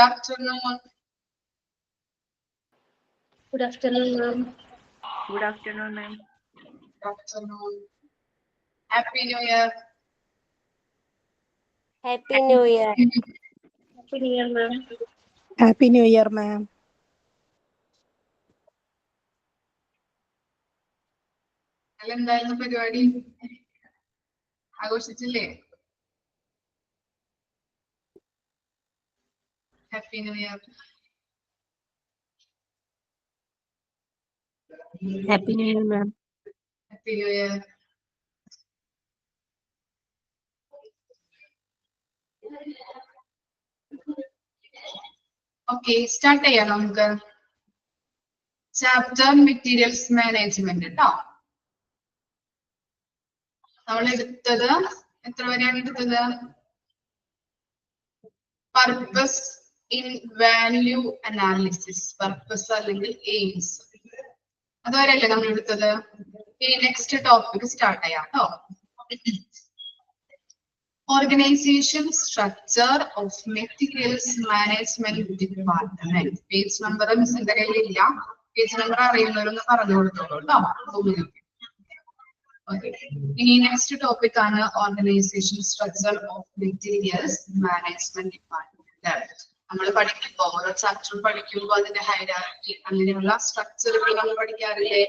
afternoon. Good afternoon, ma'am. Good afternoon, ma'am. Good afternoon. Happy New Year. Happy New Year. Happy New Year, ma'am. Happy New Year, ma'am. എന്തായിരുന്നു പരിപാടി? ആഘോഷിച്ചില്ലേ? Happy new year. Happy New Year, ma'am. Happy new year. Okay, start ചെയ്യാം നമുക്ക്. Chapter materials management കേട്ടോ. നമ്മൾ എടുത്തത് എത്ര വരെയാണ് എടുത്തത്? Purpose in value analysis, purpose അല്ലെങ്കിൽ എയിംസ്, അതുവരെയല്ലേ നമ്മൾ എടുത്തത്. ഇനി നെക്സ്റ്റ് ടോപ്പിക് സ്റ്റാർട്ട് ചെയ്യാം കേട്ടോ. Organisation structure of materials management department. Page number മിസ്സിന്റെ കയ്യിലില്ല, പേജ് നമ്പർ അറിയുന്നവരൊന്ന് പറഞ്ഞു കൊടുത്തോളൂ കേട്ടോ. ഇനി നെക്സ്റ്റ് ടോപ്പിക് ആണ് organisation structure of materials management department. നമ്മൾ പഠിക്കുമ്പോൾ ഓരോ ചാപ്റ്റർ പഠിക്കുമ്പോൾ അതിന്റെ ഹൈറാർക്കി അങ്ങനെയുള്ള സ്ട്രക്ചറുകൾ നമ്മൾ പഠിക്കാറില്ലേ?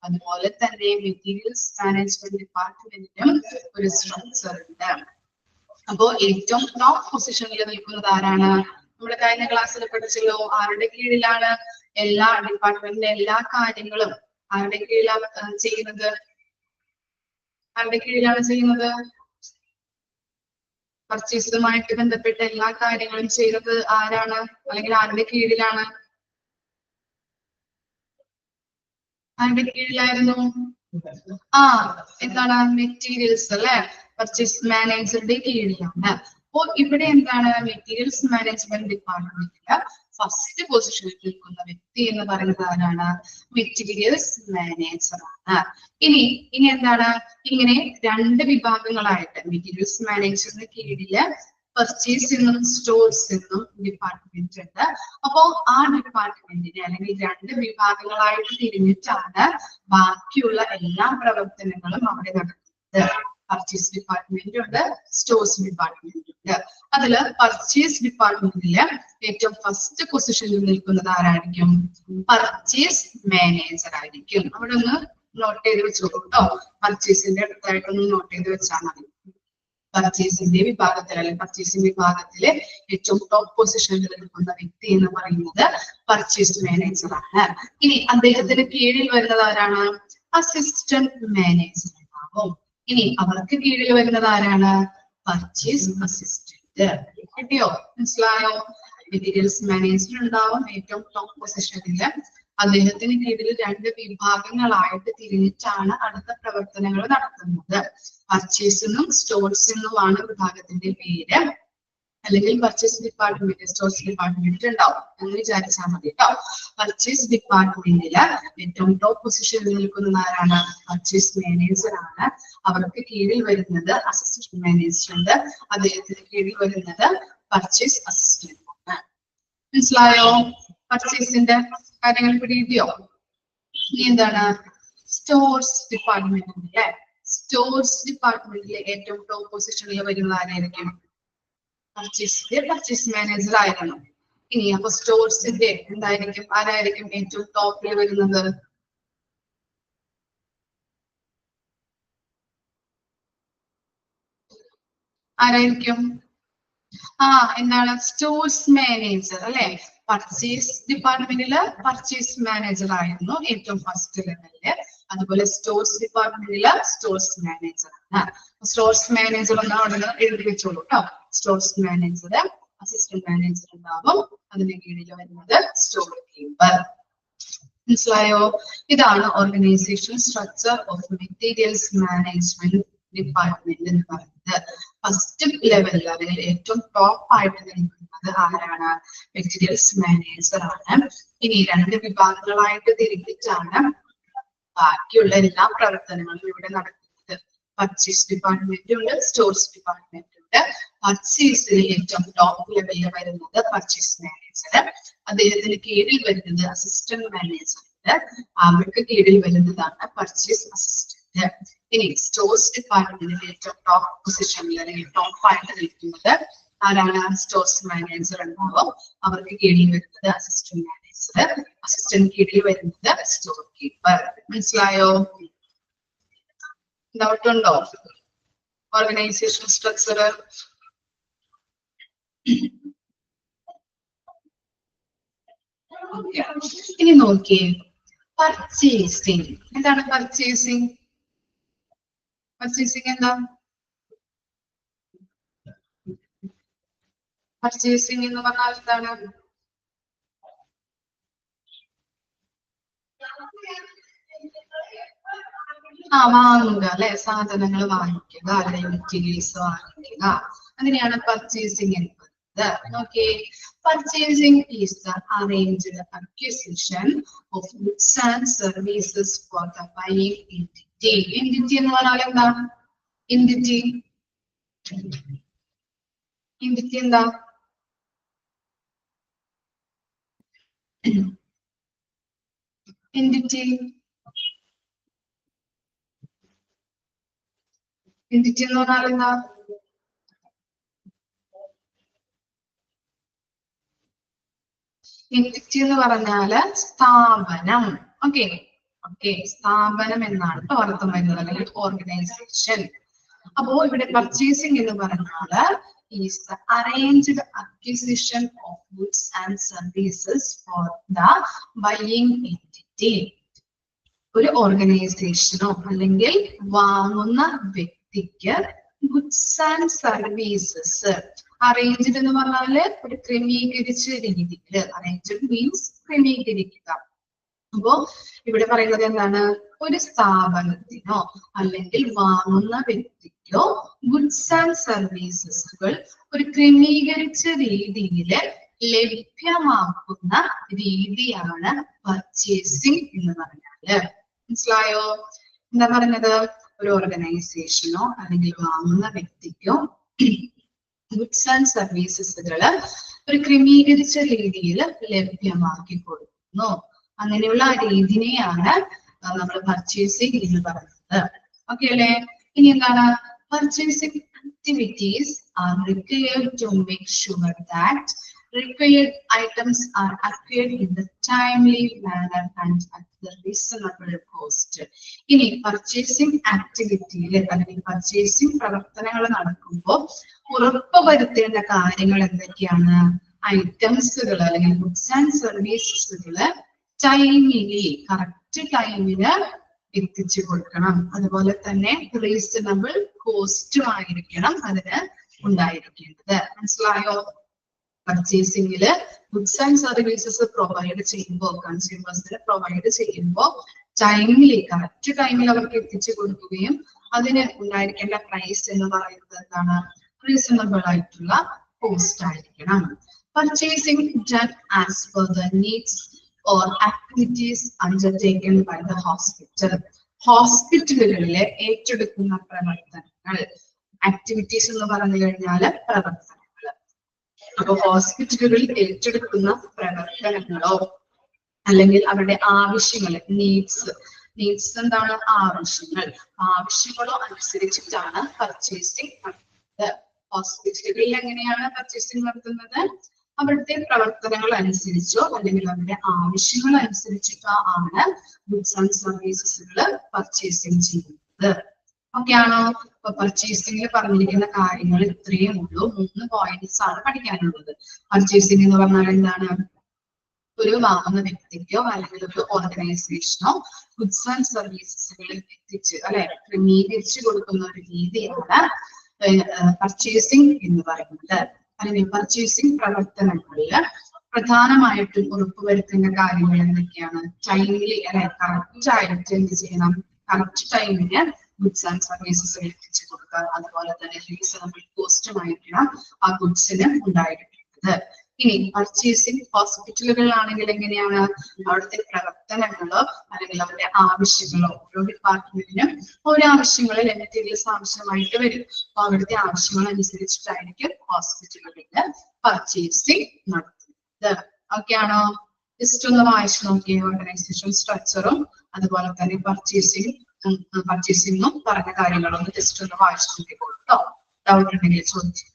അതുപോലെ തന്നെ മെറ്റീരിയൽസ് മാനേജ്മെന്റ് ഡിപ്പാർട്ട്മെന്റിനും ഒരു സ്ട്രക്ചർ ഉണ്ട്. അപ്പോ ഏറ്റവും ടോപ്പ് പൊസിഷനിൽ നിൽക്കുന്നത് ആരാണ്? നമ്മുടെ കഴിഞ്ഞ ക്ലാസ്സിൽ പഠിച്ചല്ലോ, ആരുടെ കീഴിലാണ് എല്ലാ ഡിപ്പാർട്ട്മെന്റിന്റെ എല്ലാ കാര്യങ്ങളും ആരുടെ കീഴിലാണ് ചെയ്യുന്നത്? ആരുടെ കീഴിലാണ് ചെയ്യുന്നത്? പർച്ചേസുമായിട്ട് ബന്ധപ്പെട്ട എല്ലാ കാര്യങ്ങളും ചെയ്യുന്നത് ആരാണ്? അല്ലെങ്കിൽ ആരുടെ കീഴിലാണ്? ആരുടെ കീഴിലായിരുന്നു? എന്താണ്? മെറ്റീരിയൽസ് അല്ലെ, പർച്ചേസ് മാനേജറുടെ കീഴിലാണ്. അപ്പോ ഇവിടെ എന്താണ്? മെറ്റീരിയൽസ് മാനേജ്മെന്റ് ഡിപ്പാർട്ട്മെന്റില് ഫസ്റ്റ് പൊസിഷനിൽ നിൽക്കുന്ന വ്യക്തി എന്ന് പറയുന്നത് ആരാണ്? മെറ്റീരിയൽസ് മാനേജർ ആണ്. ഇനി എന്താണ്? ഇങ്ങനെ രണ്ട് വിഭാഗങ്ങളായിട്ട് മെറ്റീരിയൽസ് മാനേജറിന്റെ കീഴില് പർച്ചേസ് എന്നും സ്റ്റോർസ് എന്നും ഡിപ്പാർട്ട്മെന്റ് ഉണ്ട്. അപ്പോ ആ ഡിപ്പാർട്ട്മെന്റിനെ അല്ലെങ്കിൽ രണ്ട് വിഭാഗങ്ങളായിട്ട് തിരിഞ്ഞിട്ടാണ് ബാക്കിയുള്ള എല്ലാ പ്രവർത്തനങ്ങളും അവിടെ നടക്കുന്നത്. പർച്ചേസ് ഡിപ്പാർട്ട്മെന്റ് ഉണ്ട്, സ്റ്റോർസ് ഡിപ്പാർട്ട്മെന്റ് ഉണ്ട്. അതില് പർച്ചേസ് ഡിപ്പാർട്ട്മെന്റില് ഏറ്റവും ഫസ്റ്റ് പൊസിഷനിൽ നിൽക്കുന്നത് ആരായിരിക്കും? പർച്ചേസ് മാനേജർ ആയിരിക്കും. അവിടെ ഒന്ന് നോട്ട് ചെയ്ത് വെച്ചോളൂ കേട്ടോ. പർച്ചേസിന്റെ അടുത്തായിട്ടൊന്ന് നോട്ട് ചെയ്ത് വെച്ചാൽ മതി. പർച്ചേസിന്റെ വിഭാഗത്തിൽ അല്ലെങ്കിൽ പർച്ചേസിംഗ് വിഭാഗത്തിലെ ഏറ്റവും ടോപ്പ് പൊസിഷനിൽ നിൽക്കുന്ന വ്യക്തി എന്ന് പറയുന്നത് പർച്ചേസ് മാനേജർ ആണ്. ഇനി അദ്ദേഹത്തിന് കീഴിൽ വരുന്നത് ആരാണ്? അസിസ്റ്റന്റ് മാനേജർ ഉണ്ടാവും. ഇനി അവർക്ക് കീഴിൽ വരുന്നത് ആരാണ്? Purchase assistant. കിട്ടിയോ? മനസ്സിലായോ? മെറ്റീരിയൽസ് മാനേജർ ഉണ്ടാവും ഏറ്റവും ടോപ്പ് പൊസിഷനില്. അദ്ദേഹത്തിന് കീഴിൽ രണ്ട് വിഭാഗങ്ങളായിട്ട് തിരിഞ്ഞിട്ടാണ് അടുത്ത പ്രവർത്തനങ്ങൾ നടത്തുന്നത്. പർച്ചേസിനും സ്റ്റോർസിനുമാണ് വിഭാഗത്തിന്റെ പേര്. അല്ലെങ്കിൽ പർച്ചേസ് ഡിപ്പാർട്ട്മെന്റ്, സ്റ്റോർസ് ഡിപ്പാർട്ട്മെന്റ് ഉണ്ടാവും എന്ന് വിചാരിച്ചാൽ മതി കേട്ടോ. പർച്ചേസ് ഡിപ്പാർട്ട്മെന്റില് ഏറ്റവും ടോപ്പ് പൊസിഷനിൽ നിൽക്കുന്നത് ആരാണ്? പർച്ചേസ് മാനേജർ ആണ്. അവർക്ക് കീഴിൽ വരുന്നത് അസിസ്റ്റന്റ് മാനേജർ ഉണ്ട്. അദ്ദേഹത്തിന് കീഴിൽ വരുന്നത് പർച്ചേസ് അസിസ്റ്റന്റ് ആണ്. മനസ്സിലായോ? പർച്ചേസിന്റെ കാര്യങ്ങൾ പിടികിട്ടിയോ? ഇനി എന്താണ്? സ്റ്റോർസ് ഡിപ്പാർട്ട്മെന്റ് അല്ലെ. സ്റ്റോർസ് ഡിപ്പാർട്ട്മെന്റിലെ ഏറ്റവും ടോപ്പ് പൊസിഷനിൽ വരുന്നത് ആരായിരിക്കും? പർച്ചേസ് മാനേജർ ആയിരുന്നു. ഇനി അപ്പൊ സ്റ്റോർസിന്റെ എന്തായിരിക്കും? ആരായിരിക്കും ഏറ്റവും ടോപ്പിൽ വരുന്നത്? ആരായിരിക്കും? എന്താണ്? സ്റ്റോർസ് മാനേജർ അല്ലെ. പർച്ചേസ് ഡിപ്പാർട്ട്മെന്റില് പർച്ചേസ് മാനേജർ ആയിരുന്നു ഏറ്റവും ഫസ്റ്റ് ലെവലില്. അതുപോലെ സ്റ്റോർസ് ഡിപ്പാർട്ട്മെന്റില് സ്റ്റോർസ് മാനേജർ ആണ്. സ്റ്റോർസ് മാനേജർ ഒന്ന് അവിടെ എഴുതി വെച്ചോളൂ കേട്ടോ. സ്റ്റോർസ് മാനേജർ, അസിസ്റ്റന്റ് മാനേജർ ഉണ്ടാവും. അതിന് കീഴിൽ വരുന്നത് സ്റ്റോർ കീപ്പർ. മനസ്സിലായോ? ഇതാണ് organisation structure of materials management department എന്ന് പറയുന്നത്. ഫസ്റ്റ് ലെവലിൽ അല്ലെങ്കിൽ ഏറ്റവും ടോപ്പ് ആയിട്ട് നിൽക്കുന്നത് ആരാണ്? മെറ്റീരിയൽസ് മാനേജർ ആണ്. ഇനി രണ്ട് വിഭാഗങ്ങളായിട്ട് തിരിച്ചിട്ടാണ് ബാക്കിയുള്ള എല്ലാ പ്രവർത്തനങ്ങളും ഇവിടെ നടക്കുന്നത്. പർച്ചേസ് ഡിപ്പാർട്ട്മെന്റ് ഉണ്ട്, സ്റ്റോർസ് ഡിപ്പാർട്ട്മെന്റ് ഉണ്ട്. പർച്ചേസിൽ ഏറ്റവും ടോപ്പ് ലെവലിൽ വരുന്നത് പർച്ചേസ് മാനേജർ മാനേജർ, അദ്ദേഹത്തിന് കീഴിൽ വരുന്നത് അസിസ്റ്റന്റ് മാനേജർ, അവർക്ക് കീഴിൽ വരുന്നതാണ് പർച്ചേസ് അസിസ്റ്റന്റ്. ഇനി സ്റ്റോഴ്സ് ഡിപ്പാർട്ട്മെന്റിൽ ഏറ്റവും ടോപ്പ് പൊസിഷനിൽ അല്ലെങ്കിൽ ടോപ്പ് ആയിട്ട് നിൽക്കുന്നത് ആരാണ്? സ്റ്റോഴ്സ് മാനേജർ ഉണ്ടാവും. അവർക്ക് കീഴിൽ വരുന്നത് അസിസ്റ്റന്റ് മാനേജർ, അസിസ്റ്റന്റ് കീഴിൽ വരുന്നത് സ്റ്റോർ കീപ്പർ. മനസ്സിലായോ? ഡൗട്ട് ഉണ്ടോ? ഓർഗനൈസേഷൻ സ്ട്രക്ചർ ഇനി നോക്കിയേ, പർച്ചേസിംഗ്. എന്താണ് പർച്ചേസിംഗ്? പർച്ചേസിംഗ് എന്താ? പർച്ചേസിംഗ് എന്ന് പറഞ്ഞാൽ എന്താണ്? വാങ്ങുക അല്ലെ, സാധനങ്ങൾ വാങ്ങിക്കുക അല്ലെ, മെറ്റീരിയൽസ് വാങ്ങിക്കുക, അങ്ങനെയാണ് പർച്ചേസിംഗ് എന്ന് പറയുന്നത്. നോക്കിയേ, purchasing is the arranged acquisition of goods and services for the buying entity. Entity എന്ന് പറഞ്ഞാൽ എന്താ? Entity എന്താ? Entity എന്ന് പറഞ്ഞാൽ എന്താ? entity എന്ന് പറഞ്ഞാല് സ്ഥാപനം. ഓക്കെ, സ്ഥാപനം എന്നാണ് ഇപ്പൊ അർത്ഥം വരുന്നത്, അല്ലെങ്കിൽ ഓർഗനൈസേഷൻ. അപ്പോ ഇവിടെ പർച്ചേസിംഗ് എന്ന് പറഞ്ഞാല് is the arranged acquisition of goods and services for the buying entity. ഒരു ഓർഗനൈസേഷനോ അല്ലെങ്കിൽ വാങ്ങുന്ന വ്യക്തിക്ക് ഗുഡ്സ് ആൻഡ് സർവീസസ്, അറേഞ്ച്ഡ് എന്ന് പറഞ്ഞാല് ഒരു ക്രമീകരിച്ച രീതിയിൽ, അറേഞ്ച്ഡ് മീൻസ് ക്രമീകരിക്കുക. അപ്പോ ഇവിടെ പറയുന്നത് എന്താണ്? ഒരു സ്ഥാപനത്തിനോ അല്ലെങ്കിൽ വാങ്ങുന്ന വ്യക്തിക്കോ ഗുഡ്സ് ആൻഡ് സർവീസസുകൾ ഒരു ക്രമീകരിച്ച രീതിയിൽ ലഭ്യമാക്കുന്ന രീതിയാണ് പർച്ചേസിംഗ് എന്ന് പറഞ്ഞാല്. മനസ്സിലായോ? എന്താ പറഞ്ഞത്? ഒരു ഓർഗനൈസേഷനോ അല്ലെങ്കിൽ വാങ്ങുന്ന വ്യക്തിക്കോ ഗുഡ്സ് ആൻഡ് സർവീസസുകൾ ഒരു ക്രമീകരിച്ച രീതിയിൽ ലഭ്യമാക്കി കൊടുക്കുന്നു. അങ്ങനെയുള്ള രീതിനെയാണ് നമ്മൾ പർച്ചേസിംഗ് എന്ന് പറയുന്നത്. ഓക്കെ അല്ലേ? ഇനി എന്താണ്? Purchasing activities are required to make sure that required items are acquired in the timely manner and at the reasonable cost. ഇനി പർച്ചേസിംഗ് ആക്ടിവിറ്റിയിൽ അല്ലെങ്കിൽ പർച്ചേസിംഗ് പ്രവർത്തനങ്ങൾ നടക്കുമ്പോൾ ഉറപ്പുവരുത്തേണ്ട കാര്യങ്ങൾ എന്തൊക്കെയാണ്? ഐറ്റംസുകൾ അല്ലെങ്കിൽ ഗുഡ്സ് ആൻഡ് സർവീസസുകള് ടൈമിലി, കറക്റ്റ് ടൈമിന് എത്തിച്ചു കൊടുക്കണം. അതുപോലെ തന്നെ റീസണബിൾ കോസ്റ്റും ആയിരിക്കണം അതിന് ഉണ്ടായിരിക്കേണ്ടത്. മനസ്സിലായോ? പർച്ചേസിംഗില് ഗുഡ്സ് ആൻഡ് സർവീസസ് പ്രൊവൈഡ് ചെയ്യുമ്പോൾ, കൺസ്യൂമേഴ്സിന് പ്രൊവൈഡ് ചെയ്യുമ്പോൾ ടൈമിലി, കറക്റ്റ് ടൈമിൽ അവർക്ക് എത്തിച്ചു കൊടുക്കുകയും അതിന് ഉണ്ടായിരിക്കേണ്ട പ്രൈസ് എന്ന് പറയുന്നത് എന്താണ്? റീസണബിൾ ആയിട്ടുള്ള കോസ്റ്റ് ആയിരിക്കണം. Purchasing done as per the needs or activities undertaken by the hospital. ഹോസ്പിറ്റലുകളിലെ ഏറ്റെടുക്കുന്ന പ്രവർത്തനങ്ങൾ, ആക്ടിവിറ്റീസ് എന്ന് പറഞ്ഞു കഴിഞ്ഞാല് പ്രവർത്തനങ്ങൾ. അപ്പൊ ഹോസ്പിറ്റലുകളിൽ ഏറ്റെടുക്കുന്ന പ്രവർത്തനങ്ങളോ അല്ലെങ്കിൽ അവരുടെ ആവശ്യങ്ങൾ, നീഡ്സ് എന്താണ്? ആവശ്യങ്ങളോ അനുസരിച്ചിട്ടാണ് പർച്ചേസിംഗ് നടത്തുന്നത്. ഹോസ്പിറ്റലുകളിൽ എങ്ങനെയാണ് പർച്ചേസിംഗ് നടത്തുന്നത്? അവിടുത്തെ പ്രവർത്തനങ്ങൾ അനുസരിച്ചോ അല്ലെങ്കിൽ അവരുടെ ആവശ്യങ്ങൾ അനുസരിച്ചിട്ടോ ആണ് ഗുഡ്സ് ആൻഡ് സർവീസസുകൾ പർച്ചേസിംഗ് ചെയ്യുന്നത്. ഓക്കെ ആണോ? അപ്പൊ പർച്ചേസിംഗിൽ പറഞ്ഞിരിക്കുന്ന കാര്യങ്ങൾ ഇത്രയും ഉള്ളൂ. 3 പോയിന്റ്സ് ആണ് പഠിക്കാനുള്ളത്. പർച്ചേസിംഗ് എന്ന് പറഞ്ഞാൽ എന്താണ്? ഒരു വാങ്ങുന്ന വ്യക്തിക്കോ അല്ലെങ്കിൽ ഒരു ഓർഗനൈസേഷനോ ഗുഡ്സ് ആൻഡ് സർവീസസുകൾ എത്തിച്ച് ക്രമീകരിച്ചു കൊടുക്കുന്ന ഒരു രീതിയാണ് പർച്ചേസിംഗ് എന്ന് പറയുന്നത്. അല്ലെങ്കിൽ പർച്ചേസിംഗ് പ്രവർത്തനങ്ങളിൽ പ്രധാനമായിട്ടും ഉറപ്പുവരുത്തേണ്ട കാര്യങ്ങൾ എന്തൊക്കെയാണ്? ടൈമിലി കറക്റ്റ് ആയിട്ട് എന്ത് ചെയ്യണം? കറക്റ്റ് ടൈമിന് ഗുഡ്സ് ആൻഡ് സർവീസസ് എത്തിച്ചു കൊടുക്കുക. അതുപോലെ തന്നെ റീസണബിൾ കോസ്റ്റുമായിരിക്കണം ആ ഗുഡ്സിന് ഉണ്ടായിരിക്കുന്നത്. ഇനി പർച്ചേസിംഗ് ഹോസ്പിറ്റലുകളിലാണെങ്കിൽ എങ്ങനെയാണ്? അവിടുത്തെ പ്രവർത്തനങ്ങളോ അല്ലെങ്കിൽ അവരുടെ ആവശ്യങ്ങളോ, ഓരോ ഡിപ്പാർട്ട്മെന്റിനും ഓരോ ആവശ്യങ്ങളിൽ മെറ്റീരിയൽസ് ആവശ്യമായിട്ട് വരും. അപ്പൊ അവിടുത്തെ ആവശ്യങ്ങൾ അനുസരിച്ചിട്ടായിരിക്കും ഹോസ്പിറ്റലുകളിൽ പർച്ചേസിംഗ് നടത്തുന്നത്. ഓക്കെ ആണോ? ജസ്റ്റ് ഒന്ന് വായിച്ചു നോക്കിയേ. ഓർഗനൈസേഷൻ സ്ട്രക്ചറും അതുപോലെ തന്നെ പർച്ചേസിംഗും പറഞ്ഞ കാര്യങ്ങളൊന്ന് ജസ്റ്റ് ഒന്ന് വായിച്ചു നോക്കിക്കോളൂ കേട്ടോ. ഡൗട്ട് ഉണ്ടെങ്കിൽ ചോദിച്ചു.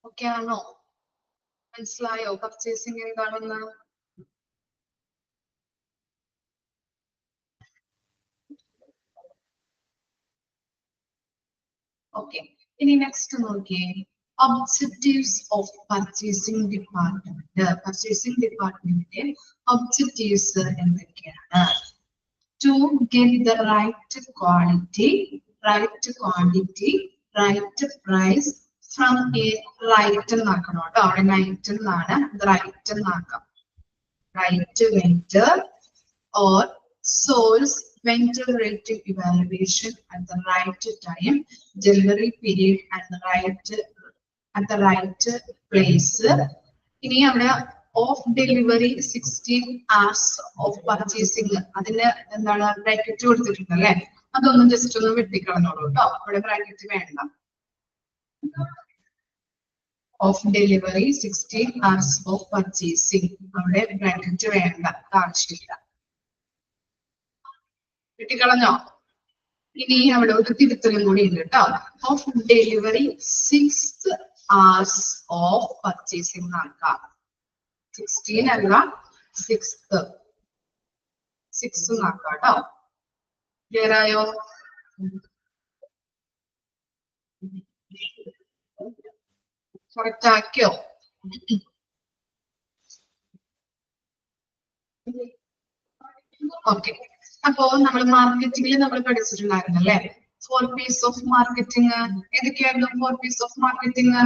ഓക്കെ ആണോ? മനസ്സിലായോ പർച്ചേസിംഗ് എന്താണെന്ന്? ഓക്കെ, ഇനി നെക്സ്റ്റ് നോക്കിയേ. Objectives of purchasing department. Purchasing ഡിപ്പാർട്ട്മെന്റിന്റെ ഒബ്ജക്റ്റീവ്സ് എന്തൊക്കെയാണ്? To get the right quality, right quantity, right price from a right എന്നാക്കണം കേട്ടോ. അവിടെ right എന്നാണ്, right എന്നാക്കാം. Right vendor or source vendor rating evaluation at the right time, delivery period at the right place. ഇനി അവിടെ of delivery 16 hours of purchasing, അതിന് എന്താണ് bracket കൊടുത്തിട്ടുണ്ട് അല്ലെ? അതൊന്നും ജസ്റ്റ് ഒന്ന് വെട്ടിക്കളഞ്ഞോളൂ കേട്ടോ. അവിടെ ബ്രാക്കറ്റ് വേണ്ട. Of delivery 16 hours of purchasing, അവിടെ ബ്രാക്കറ്റ് വേണ്ട, ആവശ്യമില്ല. വെട്ടിക്കളഞ്ഞോ? ഇനി അവിടെ ഒരു തിരുത്തലും കൂടി ഉണ്ട് കേട്ടോ. Of delivery 6 hours of purchasing ആക്കാം. 16 അല്ല 6th, 6 ആക്കാം കേട്ടോ. ക്ലിയർ ആയോ? കറക്റ്റ് ആക്കിയോ? ഓക്കെ, അപ്പോ നമ്മൾ മാർക്കറ്റിംഗിൽ നമ്മൾ പഠിച്ചിട്ടുണ്ടായിരുന്നു അല്ലെ? 4 P's ഓഫ് മാർക്കറ്റിംഗ്. ഏതൊക്കെയായിരുന്നു 4 P's ഓഫ് മാർക്കറ്റിംഗ്?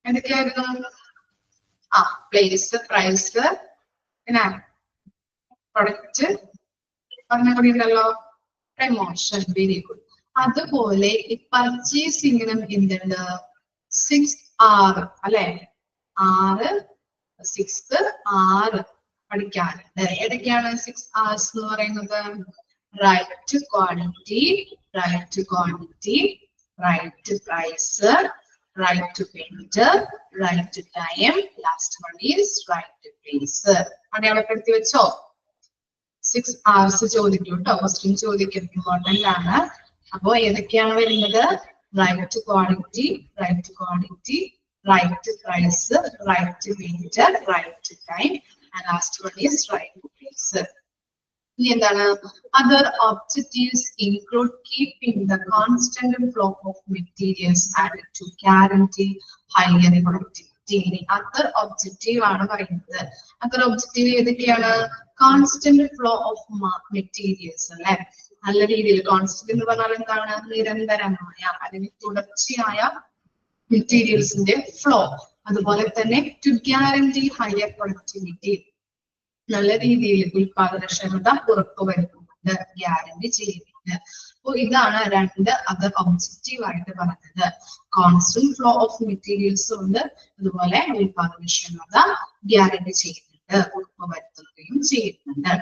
എന്തൊക്കെയായിരുന്നു? പ്ലേസ്, പ്രൈസ്, പിന്നെ പ്രൊഡക്റ്റ് പറഞ്ഞ കൂടി ഉണ്ടല്ലോ, പ്രമോഷൻ. Very good. അതുപോലെ ഈ പർച്ചേസിംഗിനും എന്തുണ്ട്? 6 hours അല്ലെ? 6 പഠിക്കാനുണ്ട്. ഏതൊക്കെയാണ് 6 hours എന്ന് പറയുന്നത്? Right quantity, right quantity, right price, right vendor, right time, last one is right place. അടയാളപ്പെടുത്തി വെച്ചോ? 6 hours ചോദിക്കും കേട്ടോ. ക്വസ്റ്റ്യൻ ചോദിക്കും, ഇമ്പോർട്ടന്റ് ആണ്. അപ്പോ ഏതൊക്കെയാണ് വരുന്നത്? Right quantity, right quantity, right price, right vendor, right time, and last one is right place. ഇനി എന്താണ്? Other objectives include keeping the constant flow of materials and to guarantee higher productivity. Other objective ആണ് പറയുന്നത്. Other objective ഏതൊക്കെയാണ്? Constant flow of materials അല്ലെ? നല്ല രീതിയിൽ constant എന്ന് പറഞ്ഞാൽ എന്താണ്? നിരന്തരമായ അല്ലെങ്കിൽ തുടർച്ചയായ മെറ്റീരിയൽസിന്റെ ഫ്ലോ. അതുപോലെ തന്നെ to guarantee higher productivity, നല്ല രീതിയിൽ ഉൽപാദനക്ഷമത ഉറപ്പുവരുത്തുന്നുണ്ട്, ഗ്യാരണ്ടി ചെയ്യുന്നുണ്ട്. അപ്പൊ ഇതാണ് 2 അതർ ഒബ്ജക്റ്റീവ് ആയിട്ട് പറഞ്ഞത്. കോൺസ്റ്റന്റ് ഫ്ലോ ഓഫ് മെറ്റീരിയൽസ് ഉണ്ട്, അതുപോലെ ഉൽപാദനക്ഷമത ഗ്യാരണ്ടി ചെയ്യുന്നുണ്ട്. ഉറപ്പുവരുത്തുകയും ചെയ്യുന്നുണ്ട്.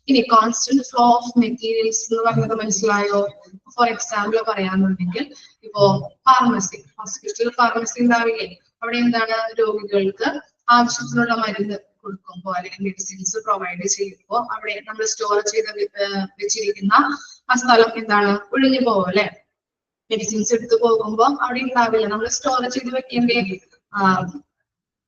ഇനി കോൺസ്റ്റന്റ് ഫ്ലോ ഓഫ് മെറ്റീരിയൽസ് എന്ന് പറഞ്ഞത് മനസ്സിലായോ? ഫോർ എക്സാമ്പിൾ പറയാന്നുണ്ടെങ്കിൽ ഇപ്പോ ഫാർമസി, ഹോസ്പിറ്റൽ ഫാർമസി ഉണ്ടാവില്ലേ? അവിടെ എന്താണ് രോഗികൾക്ക് ആവശ്യത്തിനുള്ള മരുന്ന് കൊടുക്കുമ്പോൾ അല്ലെങ്കിൽ മെഡിസിൻസ് പ്രൊവൈഡ് ചെയ്യുമ്പോൾ അവിടെ നമ്മൾ സ്റ്റോർ ചെയ്ത് വെച്ചിരിക്കുന്ന ആ സ്ഥലം എന്താണ് ഒഴിഞ്ഞു പോകും അല്ലെ? മെഡിസിൻസ് എടുത്തു പോകുമ്പോൾ അവിടെ ഉണ്ടാവില്ല, നമ്മൾ സ്റ്റോർ ചെയ്ത് വെക്കേണ്ടേ.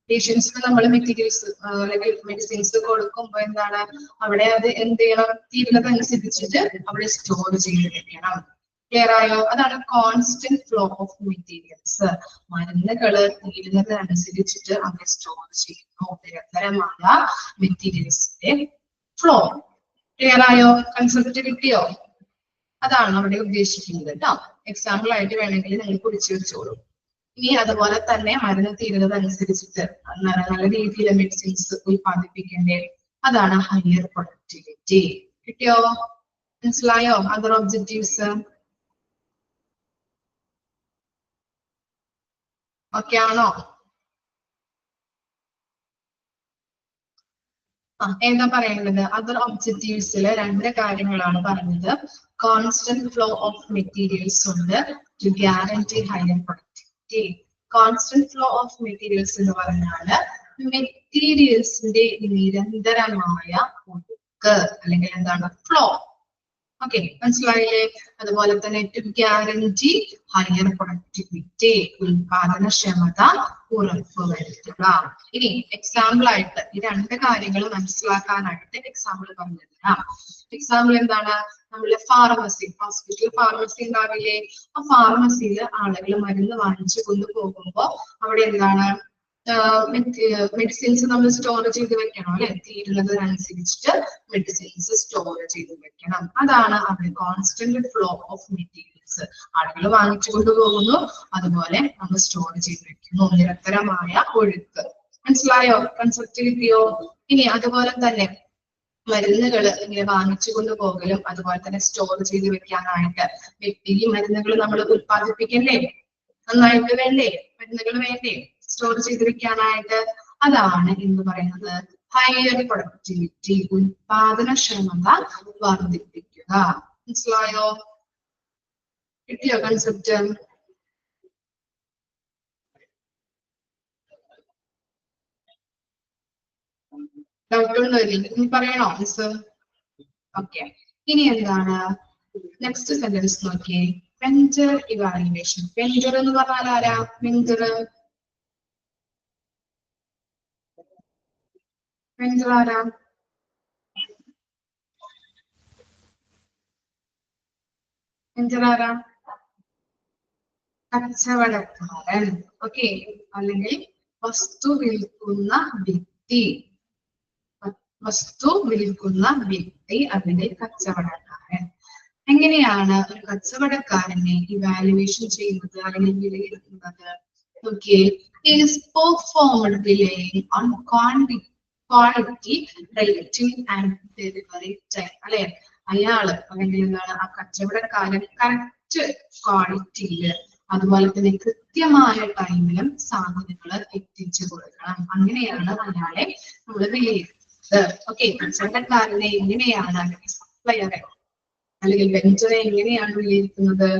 പേഷ്യൻസിന് നമ്മൾ മെറ്റീരിയൽസ് അല്ലെങ്കിൽ മെഡിസിൻസ് കൊടുക്കുമ്പോൾ എന്താണ് അവിടെ അത് എന്ത് ചെയ്യണം? തീരുന്നതനുസരിച്ചിട്ട് അവിടെ സ്റ്റോർ ചെയ്ത് വെക്കണം. ക്ലിയർ ആയോ? അതാണ് കോൺസ്റ്റന്റ് ഫ്ലോ ഓഫ് മെറ്റീരിയൽസ്. മരുന്നുകള് തീരുന്നത് അനുസരിച്ചിട്ട് അവിടെ സ്റ്റോർ ചെയ്യുന്നു. നിരന്തരമായ മെറ്റീരിയൽസിന്റെ ഫ്ലോ. ക്ലിയർ ആയോ? കൺസെപ്റ്റ് കിട്ടിയോ? അതാണ് അവിടെ ഉദ്ദേശിക്കുന്നത് കേട്ടോ. എക്സാമ്പിൾ ആയിട്ട് വേണമെങ്കിൽ നിങ്ങൾ കുറിച്ച് വെച്ചോളൂ. ഇനി അതുപോലെ തന്നെ മരുന്ന് തീരുന്നത് അനുസരിച്ചിട്ട് നല്ല രീതിയിൽ മെഡിസിൻസ് ഉൽപ്പാദിപ്പിക്കേണ്ടേ. അതാണ് ഹയർ പ്രൊഡക്ടിവിറ്റി. കിട്ടിയോ? മനസ്സിലായോ? അതർ ഒബ്ജക്റ്റീവ്സ് ഓക്കെ ആണോ? എന്താ പറയേണ്ടത്? അതർ ഒബ്ജക്റ്റീവ്സിൽ രണ്ട് കാര്യങ്ങളാണ് പറഞ്ഞത്. കോൺസ്റ്റന്റ് ഫ്ലോ ഓഫ് മെറ്റീരിയൽസ് ഉണ്ട്, to guarantee higher productivity. Constant flow of materials എന്ന് പറഞ്ഞാല് മെറ്റീരിയൽസിന്റെ നിരന്തരമായ ഒഴുക്ക് അല്ലെങ്കിൽ എന്താണ് ഫ്ലോ. ഓക്കെ, മനസ്സിലായില്ലേ? അതുപോലെ തന്നെ ടു ഗ്യാരണ്ടി ഹയർ പ്രൊഡക്ടിവിറ്റി, ഉൽപാദനക്ഷമത ഉറപ്പുവരുത്തുക. ഇനി എക്സാമ്പിൾ ആയിട്ട് ഈ രണ്ട് കാര്യങ്ങൾ മനസ്സിലാക്കാനായിട്ട് എക്സാമ്പിൾ പറഞ്ഞുതരാം. എക്സാമ്പിൾ എന്താണ്? നമ്മള് ഫാർമസി, ഹോസ്പിറ്റൽ ഫാർമസി ഉണ്ടാവില്ലേ? ആ ഫാർമസിയിൽ ആളുകൾ മരുന്ന് വാങ്ങിച്ചു കൊണ്ടുപോകുമ്പോ അവിടെ എന്താണ് മെഡിസിൻസ് നമ്മൾ സ്റ്റോർ ചെയ്ത് വെക്കണം അല്ലെ? തീരുന്നതിനനുസരിച്ചിട്ട് മെഡിസിൻസ് സ്റ്റോർ ചെയ്ത് വെക്കണം. അതാണ് അവിടെ കോൺസ്റ്റന്റ് ഫ്ലോ ഓഫ് മെറ്റീരിയൽസ്. ആളുകൾ വാങ്ങിച്ചു കൊണ്ടുപോകുന്നു, അതുപോലെ നമ്മൾ സ്റ്റോർ ചെയ്ത് വെക്കുന്നു. നിരന്തരമായ ഒഴുക്ക്. മനസ്സിലായോ? കൺസെപ്റ്റ് കിട്ടിയോ? ഇനി അതുപോലെ തന്നെ മരുന്നുകൾ ഇങ്ങനെ വാങ്ങിച്ചു കൊണ്ടുപോകലും അതുപോലെ തന്നെ സ്റ്റോർ ചെയ്ത് വെക്കാനായിട്ട് ഈ മരുന്നുകൾ നമ്മൾ ഉൽപ്പാദിപ്പിക്കണ്ടേ? നന്നായിട്ട് വേണ്ടേ? മരുന്നുകൾ വേണ്ടേ സ്റ്റോർ ചെയ്ത് വെക്കാനായിട്ട്? അതാണ് എന്ന് പറയുന്നത് ഹയർ പ്രൊഡക്ടിവിറ്റി, ഉൽപാദനക്ഷമത വർദ്ധിപ്പിക്കുക. മനസ്സിലായോ? കിട്ടിയോ കൺസെപ്റ്റ്? ഡൗട്ട് ഉണ്ടോ? ഇനി പറയണോ മിസ്? ഓക്കെ, ഇനി എന്താണ് നെക്സ്റ്റ് സെന്റൻസ് നോക്കിയേ. Venture evaluation. വെഞ്ചർ എന്ന് പറഞ്ഞാൽ ആരാ? വെഞ്ചർ ആരാ? വെഞ്ചർ ആരാ? കച്ചവടക്കാരൻ. ഓക്കെ, അല്ലെങ്കിൽ വസ്തു വിൽക്കുന്ന വ്യക്തി. വസ്തു വിൽക്കുന്ന വ്യക്തി അല്ലെങ്കിൽ കച്ചവടക്കാരൻ. എങ്ങനെയാണ് ഒരു കച്ചവടക്കാരനെ ഇവാലുവേഷൻ ചെയ്യുന്നത് അല്ലെങ്കിൽ വിലയിരുത്തുന്നത്? നോക്കിയേ, is performed relying on quality, rating and delivery time. അല്ലെ? അയാള് അല്ലെങ്കിൽ എന്താണ് ആ കച്ചവടക്കാരൻ കറക്റ്റ് ക്വാളിറ്റിയില് അതുപോലെ തന്നെ കൃത്യമായ ടൈമിലും സാധനങ്ങൾ എത്തിച്ചു കൊടുക്കണം. അങ്ങനെയാണ് അയാളെ നമ്മൾ വിലയിരുത്തുന്നത്. ഓക്കെ, കച്ചവടക്കാരനെ എങ്ങനെയാണ് സപ്ലയറെ അല്ലെങ്കിൽ വെഞ്ചറെ എങ്ങനെയാണ് വിലയിരുത്തുന്നത്?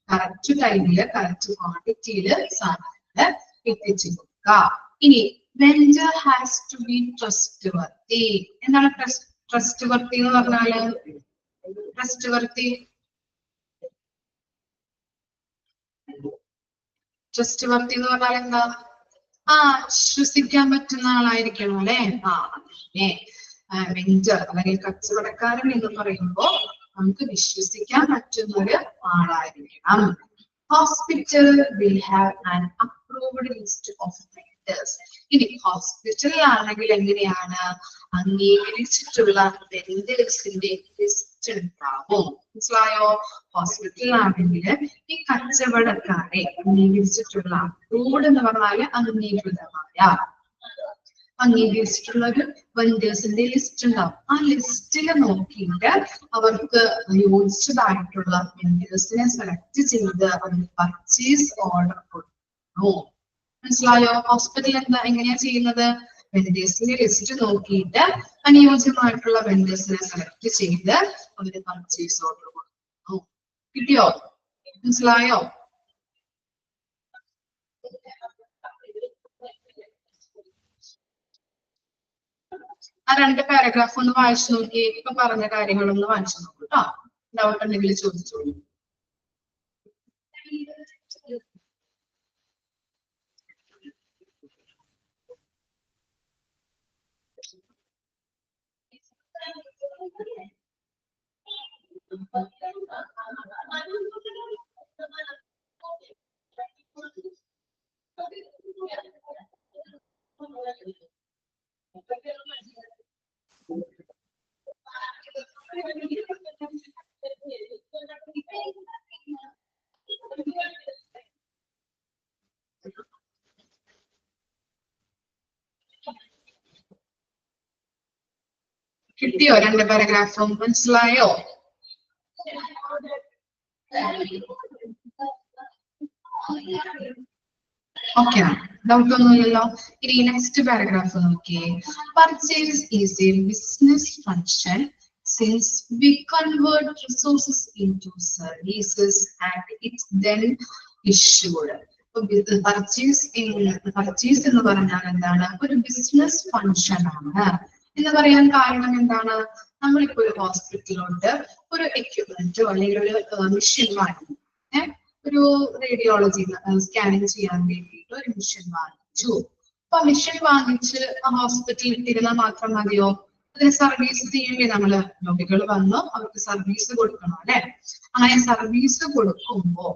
കറക്റ്റ് ടൈമില് കറക്റ്റ് ക്വാണ്ടിറ്റിയില് സാധനങ്ങൾ എത്തിച്ചു കൊടുക്കുക. ഇനി venture has to be trustworthy. എന്താണ് ട്രസ്റ്റ് വർത്തി എന്ന് പറഞ്ഞാല്? ട്രസ്റ്റ് വർത്തി എന്ന് പറഞ്ഞാൽ എന്താ? വിശ്വസിക്കാൻ പറ്റുന്ന ആളായിരിക്കണം അല്ലെ? അങ്ങനെ വെഞ്ചർ അല്ലെങ്കിൽ കച്ചവടക്കാരൻ എന്ന് പറയുമ്പോ നമുക്ക് വിശ്വസിക്കാൻ പറ്റുന്ന ഒരു ആളായിരിക്കണം. Hospital will have an approved list of vendors. ഇനി ഹോസ്പിറ്റലിലാണെങ്കിൽ എങ്ങനെയാണ്? അംഗീകരിച്ചിട്ടുള്ള വെൻഡേഴ്സിന്റെ ലിസ്റ്റ് ഉണ്ടാവും. മനസ്സിലായോ? ഹോസ്പിറ്റലിലാണെങ്കിൽ ഈ കച്ചവടക്കാരെ അംഗീകരിച്ചിട്ടുള്ള, അപ്രൂവ്ഡ് എന്ന് പറഞ്ഞാല് അംഗീകരിച്ചിട്ടുള്ള ഒരു വെൻഡേഴ്സിന്റെ ലിസ്റ്റ് ഉണ്ടാവും. ആ ലിസ്റ്റിൽ നോക്കിയിട്ട് അവർക്ക് യോജിച്ചതായിട്ടുള്ള വെൻഡേഴ്സിനെ സെലക്ട് ചെയ്ത് അവർക്ക് പർച്ചേസ് ഓർഡർ കൊടുക്കുന്നു. മനസ്സിലായോ? ഹോസ്പിറ്റൽ എങ്ങനെയാ ചെയ്യുന്നത്? വെൻഡേഴ്സിന്റെ ലിസ്റ്റ് നോക്കിയിട്ട് അനുയോജ്യമായിട്ടുള്ള വെൻഡേഴ്സിനെ സെലക്ട് ചെയ്ത് അവര് പർച്ചേസ് ഓർഡർ കൊടുക്കുന്നു. കിട്ടിയോ? മനസ്സിലായോ? ആ 2 പാരഗ്രാഫ് ഒന്ന് വായിച്ചു നോക്കി. ഇപ്പൊ പറഞ്ഞ കാര്യങ്ങളൊന്ന് വായിച്ചു നോക്കൂ കേട്ടോ. ഡൗട്ട് ഉണ്ടെങ്കിൽ ചോദിച്ചോളൂ. കിട്ടിയോ? 2 പാരഗ്രാഫും മനസ്സിലായോ? ഓക്കെ, ഡൗട്ട് ഒന്നുമില്ലല്ലോ. ഇനി നെക്സ്റ്റ് പാരഗ്രാഫ് നോക്കിയേ. Purchase is A business function since we convert resources into services and it's then issued. Purchase എന്ന് പറഞ്ഞാൽ എന്താണ്? ഒരു ബിസിനസ് ഫംഗ്ഷൻ ആണ് എന്ന് പറയാൻ കാരണം എന്താണ്? നമ്മളിപ്പോ ഒരു ഹോസ്പിറ്റലിലോട്ട് ഒരു എക്യുപ്മെന്റോ അല്ലെങ്കിൽ ഒരു മെഷീൻ വാങ്ങി, ഒരു റേഡിയോളജി സ്കാനിങ് ചെയ്യാൻ വേണ്ടിയിട്ട് ഒരു മെഷീൻ വാങ്ങിച്ചു. അപ്പൊ മെഷീൻ വാങ്ങിച്ച് ആ ഹോസ്പിറ്റലിൽ ഇട്ടിരുന്നാൽ മാത്രം മതിയോ? അതിന് സർവീസ് ചെയ്യേണ്ടി നമ്മള് രോഗികൾ വന്നു അവർക്ക് സർവീസ് കൊടുക്കണം അല്ലെ? അങ്ങനെ സർവീസ് കൊടുക്കുമ്പോ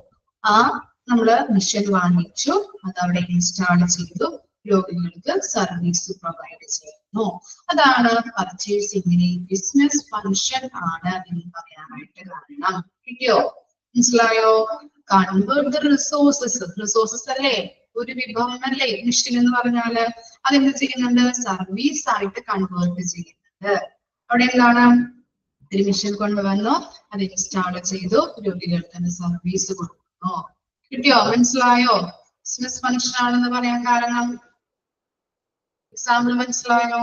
നമ്മള് മെഷീൻ വാങ്ങിച്ചു, അത് അവിടെ ഇൻസ്റ്റാൾ ചെയ്തു, രോഗികൾക്ക് സർവീസ് പ്രൊവൈഡ് ചെയ്യുന്നു. അതാണ് പർച്ചേസിംഗിന് ബിസിനസ് ഫംഗ്ഷൻ ആണ് എന്ന് പറയാനായിട്ട് കാരണം. കിട്ടിയോ? മനസ്സിലായോ? കൺവേർട്ട് ദ റിസോഴ്സസ് അല്ലേ? ഒരു വിഭവം അല്ലേ മെഷീൻ എന്ന് പറഞ്ഞാല്? അതെന്ത് ചെയ്യുന്നുണ്ട്? സർവീസ് ആയിട്ട് കൺവേർട്ട് ചെയ്യുന്നുണ്ട്. അവിടെ എന്താണ്? ഒരു മെഷീൻ കൊണ്ടുവന്നു, അത് ഇൻസ്റ്റാൾ ചെയ്തു, രോഗികൾക്ക് സർവീസ് കൊടുക്കുന്നു. കിട്ടിയോ? മനസ്സിലായോ? ബിസിനസ് ഫംഗ്ഷൻ ആണെന്ന് പറയാൻ കാരണം എക്സാമ്പിൾ മനസ്സിലായോ?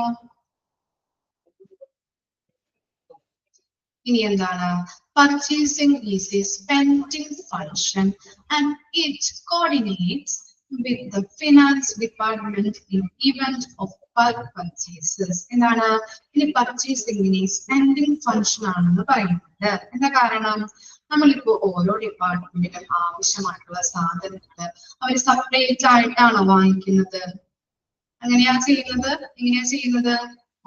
ഇനി എന്താണ്? Purchasing is A spending function and it coordinates with the finance department in event of bulk purchases. എന്താണ്? ഇനി പർച്ചേസിംഗിന് സ്പെൻഡിംഗ് ഫംഗ്ഷൻ ആണെന്ന് പറയുന്നത്. എന്താ കാരണം? നമ്മളിപ്പോ ഓരോ ഡിപ്പാർട്ട്മെന്റിനും ആവശ്യമായിട്ടുള്ള സാധനങ്ങൾ അവർ സെപ്പറേറ്റ് ആയിട്ടാണോ വാങ്ങിക്കുന്നത്? എങ്ങനെയാ ചെയ്യുന്നത്?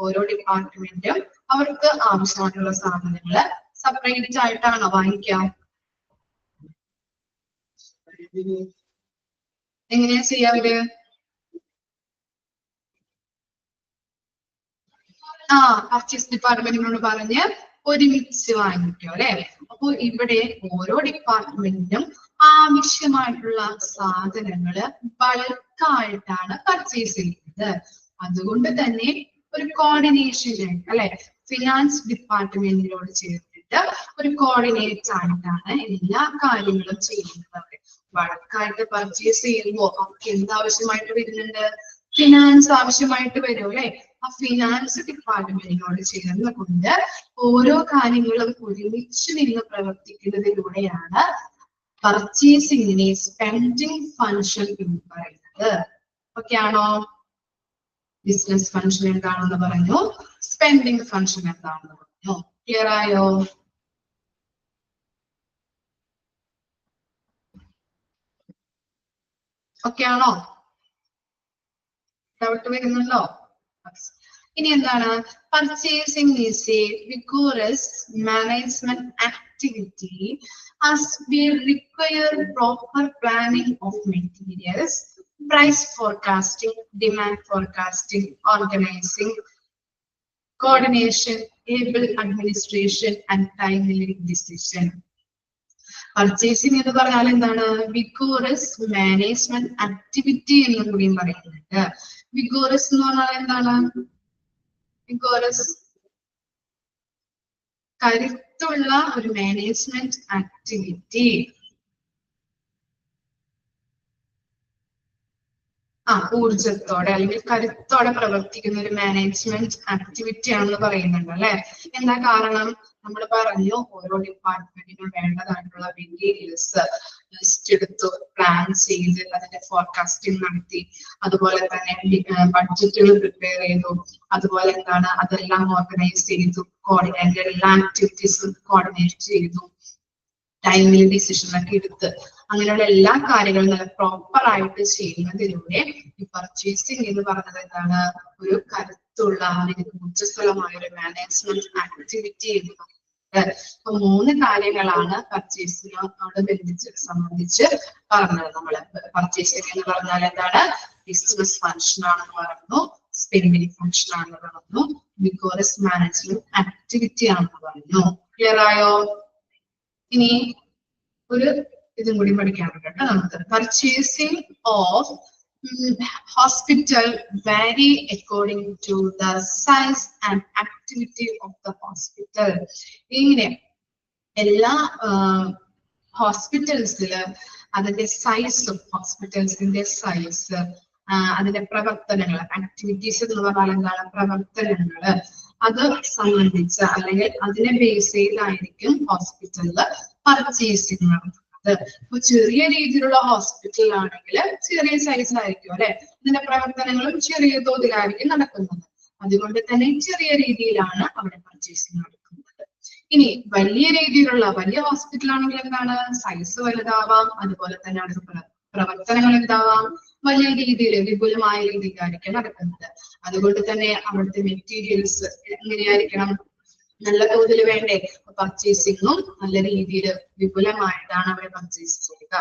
ഓരോ ഡിപ്പാർട്ട്മെന്റും അവർക്ക് ആവശ്യമായിട്ടുള്ള സാധനങ്ങൾ സെപ്പറേറ്റ് ആയിട്ടാണോ വാങ്ങിക്കാം? എങ്ങനെയാ ചെയ്യാവര്? പർച്ചേസ് ഡിപ്പാർട്ട്മെന്റിനോട് പറഞ്ഞ് ഒരുമിച്ച് വാങ്ങിക്കും അല്ലെ? അപ്പൊ ഇവിടെ ഓരോ ഡിപ്പാർട്ട്മെന്റിനും ആവശ്യമായിട്ടുള്ള സാധനങ്ങള് ബൾക്കായിട്ടാണ് പർച്ചേസ് ചെയ്യുന്നത്. അതുകൊണ്ട് തന്നെ ഒരു കോർഡിനേഷൻ അല്ലെ, ഫിനാൻസ് ഡിപ്പാർട്ട്മെന്റിനോട് ചേർത്തിട്ട് ഒരു കോർഡിനേറ്റ് ആയിട്ടാണ് എല്ലാ കാര്യങ്ങളും ചെയ്യുന്നത്. ബൾക്കായിട്ട് പർച്ചേസ് ചെയ്യുമ്പോൾ അവർക്ക് എന്താവശ്യമായിട്ട് വരുന്നുണ്ട്? ഫിനാൻസ് ആവശ്യമായിട്ട് വരും അല്ലെ? ആ ഫിനാൻസ് ഡിപ്പാർട്ട്മെന്റിനോട് ചേർന്നുകൊണ്ട് ഓരോ കാര്യങ്ങളും ഒരുമിച്ച് നിന്ന് പ്രവർത്തിക്കുന്നതിലൂടെയാണ് പർച്ചേസിംഗിനെ സ്പെൻഡിംഗ് ഫംഗ്ഷൻ എന്ന് പറയുന്നത്. ഓക്കെ ആണോ? ബിസിനസ് ഫംഗ്ഷൻ എന്താണെന്ന് പറഞ്ഞു, സ്പെൻഡിംഗ് ഫംഗ്ഷൻ എന്താണെന്ന് പറഞ്ഞു. ക്ലിയർ ആയോ? ഓക്കെ ആണോ? ഡൗട്ട് വരുന്നുണ്ടോ? ഇനി എന്താണ്? Purchasing is a vigorous management activity as we require proper planning of materials, price forecasting, demand forecasting, organizing, coordination, able administration and timely decision. Purchasing എന്ന് പറഞ്ഞാൽ എന്താണ്? വിഗോറസ് മാനേജ്മെന്റ് ആക്ടിവിറ്റി എന്നും കൂടിയും പറയുന്നുണ്ട്. വിഗോറസ് എന്ന് പറഞ്ഞാൽ എന്താണ്? വിഗോറസ് കരുത്തുള്ള ഒരു മാനേജ്മെന്റ് ആക്ടിവിറ്റി. ഊർജത്തോടെ അല്ലെങ്കിൽ കരുത്തോടെ പ്രവർത്തിക്കുന്ന ഒരു മാനേജ്മെന്റ് ആക്ടിവിറ്റി ആണെന്ന് പറയുന്നുണ്ട് അല്ലെ. എന്താ കാരണം? നമ്മൾ പറഞ്ഞു ഓരോ ഡിപ്പാർട്ട്മെന്റിനും വേണ്ടതായിട്ടുള്ള മെറ്റീരിയൽസ് ലിസ്റ്റ് എടുത്തു, പ്ലാൻ ചെയ്ത് അതിന്റെ ഫോർകാസ്റ്റിംഗ് നടത്തി, അതുപോലെ തന്നെ ബഡ്ജറ്റുകൾ പ്രിപ്പയർ ചെയ്തു, അതുപോലെ അതെല്ലാം ഓർഗനൈസ് ചെയ്തു, കോർഡിനേറ്റ് എല്ലാ ആക്ടിവിറ്റീസും കോർഡിനേറ്റ് ചെയ്തു, ടൈമിൽ ഡിസിഷൻ ഒക്കെ എടുത്ത് അങ്ങനെയുള്ള എല്ലാ കാര്യങ്ങളും നല്ല പ്രോപ്പർ ആയിട്ട് ചെയ്യുന്നതിലൂടെ ഈ പർച്ചേസിംഗ് എന്ന് പറയുന്നത് ഒരു കരുത്തുള്ള അല്ലെങ്കിൽ ഊർജ്ജസ്വലമായ ഒരു മാനേജ്മെന്റ് ആക്ടിവിറ്റി എന്ന് പറയുന്നത്. അപ്പൊ 3 കാര്യങ്ങളാണ് പർച്ചേസിനോട് സംബന്ധിച്ച് പറഞ്ഞത്. നമ്മള് പർച്ചേസിംഗ് എന്ന് പറഞ്ഞാൽ ബിസിനസ് ഫംഗ്ഷൻ ആണെന്ന് പറഞ്ഞു, സ്പെൻഡിങ് ഫംഗ്ഷൻ ആണെന്ന് പറഞ്ഞു, റിസോഴ്സ് മാനേജ്മെന്റ് ആക്ടിവിറ്റി ആണെന്ന് പറഞ്ഞു. ക്ലിയർ ആയോ? ഇനി ഒരു ഇതും കൂടി പഠിക്കാനുണ്ട് കേട്ടോ നമുക്ക്. Purchasing of hospital vary according to the size and activity of the hospital. ഇങ്ങനെ എല്ലാ ഹോസ്പിറ്റൽസില് അതിന്റെ സൈസും ഹോസ്പിറ്റൽസിന്റെ സൈസ്, അതിന്റെ പ്രവർത്തനങ്ങൾ, ആക്ടിവിറ്റീസ് എന്ന് പറഞ്ഞാൽ പ്രവർത്തനങ്ങള്, അത് സംബന്ധിച്ച് അല്ലെങ്കിൽ അതിനെ ബേസ് ചെയ്തായിരിക്കും ഹോസ്പിറ്റലില് പർച്ചേസിംഗ് നടത്തുന്നത്. ഇപ്പൊ ചെറിയ രീതിയിലുള്ള ഹോസ്പിറ്റൽ ആണെങ്കിൽ ചെറിയ സൈസ് ആയിരിക്കും അല്ലെ, ഇതിന്റെ പ്രവർത്തനങ്ങളും ചെറിയ തോതിലായിരിക്കും നടക്കുന്നത്. അതുകൊണ്ട് തന്നെ ചെറിയ രീതിയിലാണ് അവിടെ പർച്ചേസിംഗ് നടക്കുന്നത്. ഇനി വലിയ രീതിയിലുള്ള വലിയ ഹോസ്പിറ്റൽ ആണെങ്കിൽ സൈസ് വലുതാവാം, അതുപോലെ തന്നെ അടുത്ത പ്രവർത്തനങ്ങൾ എന്താവാം, വലിയ രീതിയിൽ വിപുലമായ രീതിയിലായിരിക്കും നടക്കുന്നത്. അതുകൊണ്ട് തന്നെ അവിടുത്തെ മെറ്റീരിയൽസ് എങ്ങനെയായിരിക്കണം? നല്ല തോതിൽ വേണ്ടേ? പർച്ചേസിംഗും നല്ല രീതിയിൽ വിപുലമായിട്ടാണ് അവിടെ പർച്ചേസ് ചെയ്യുക.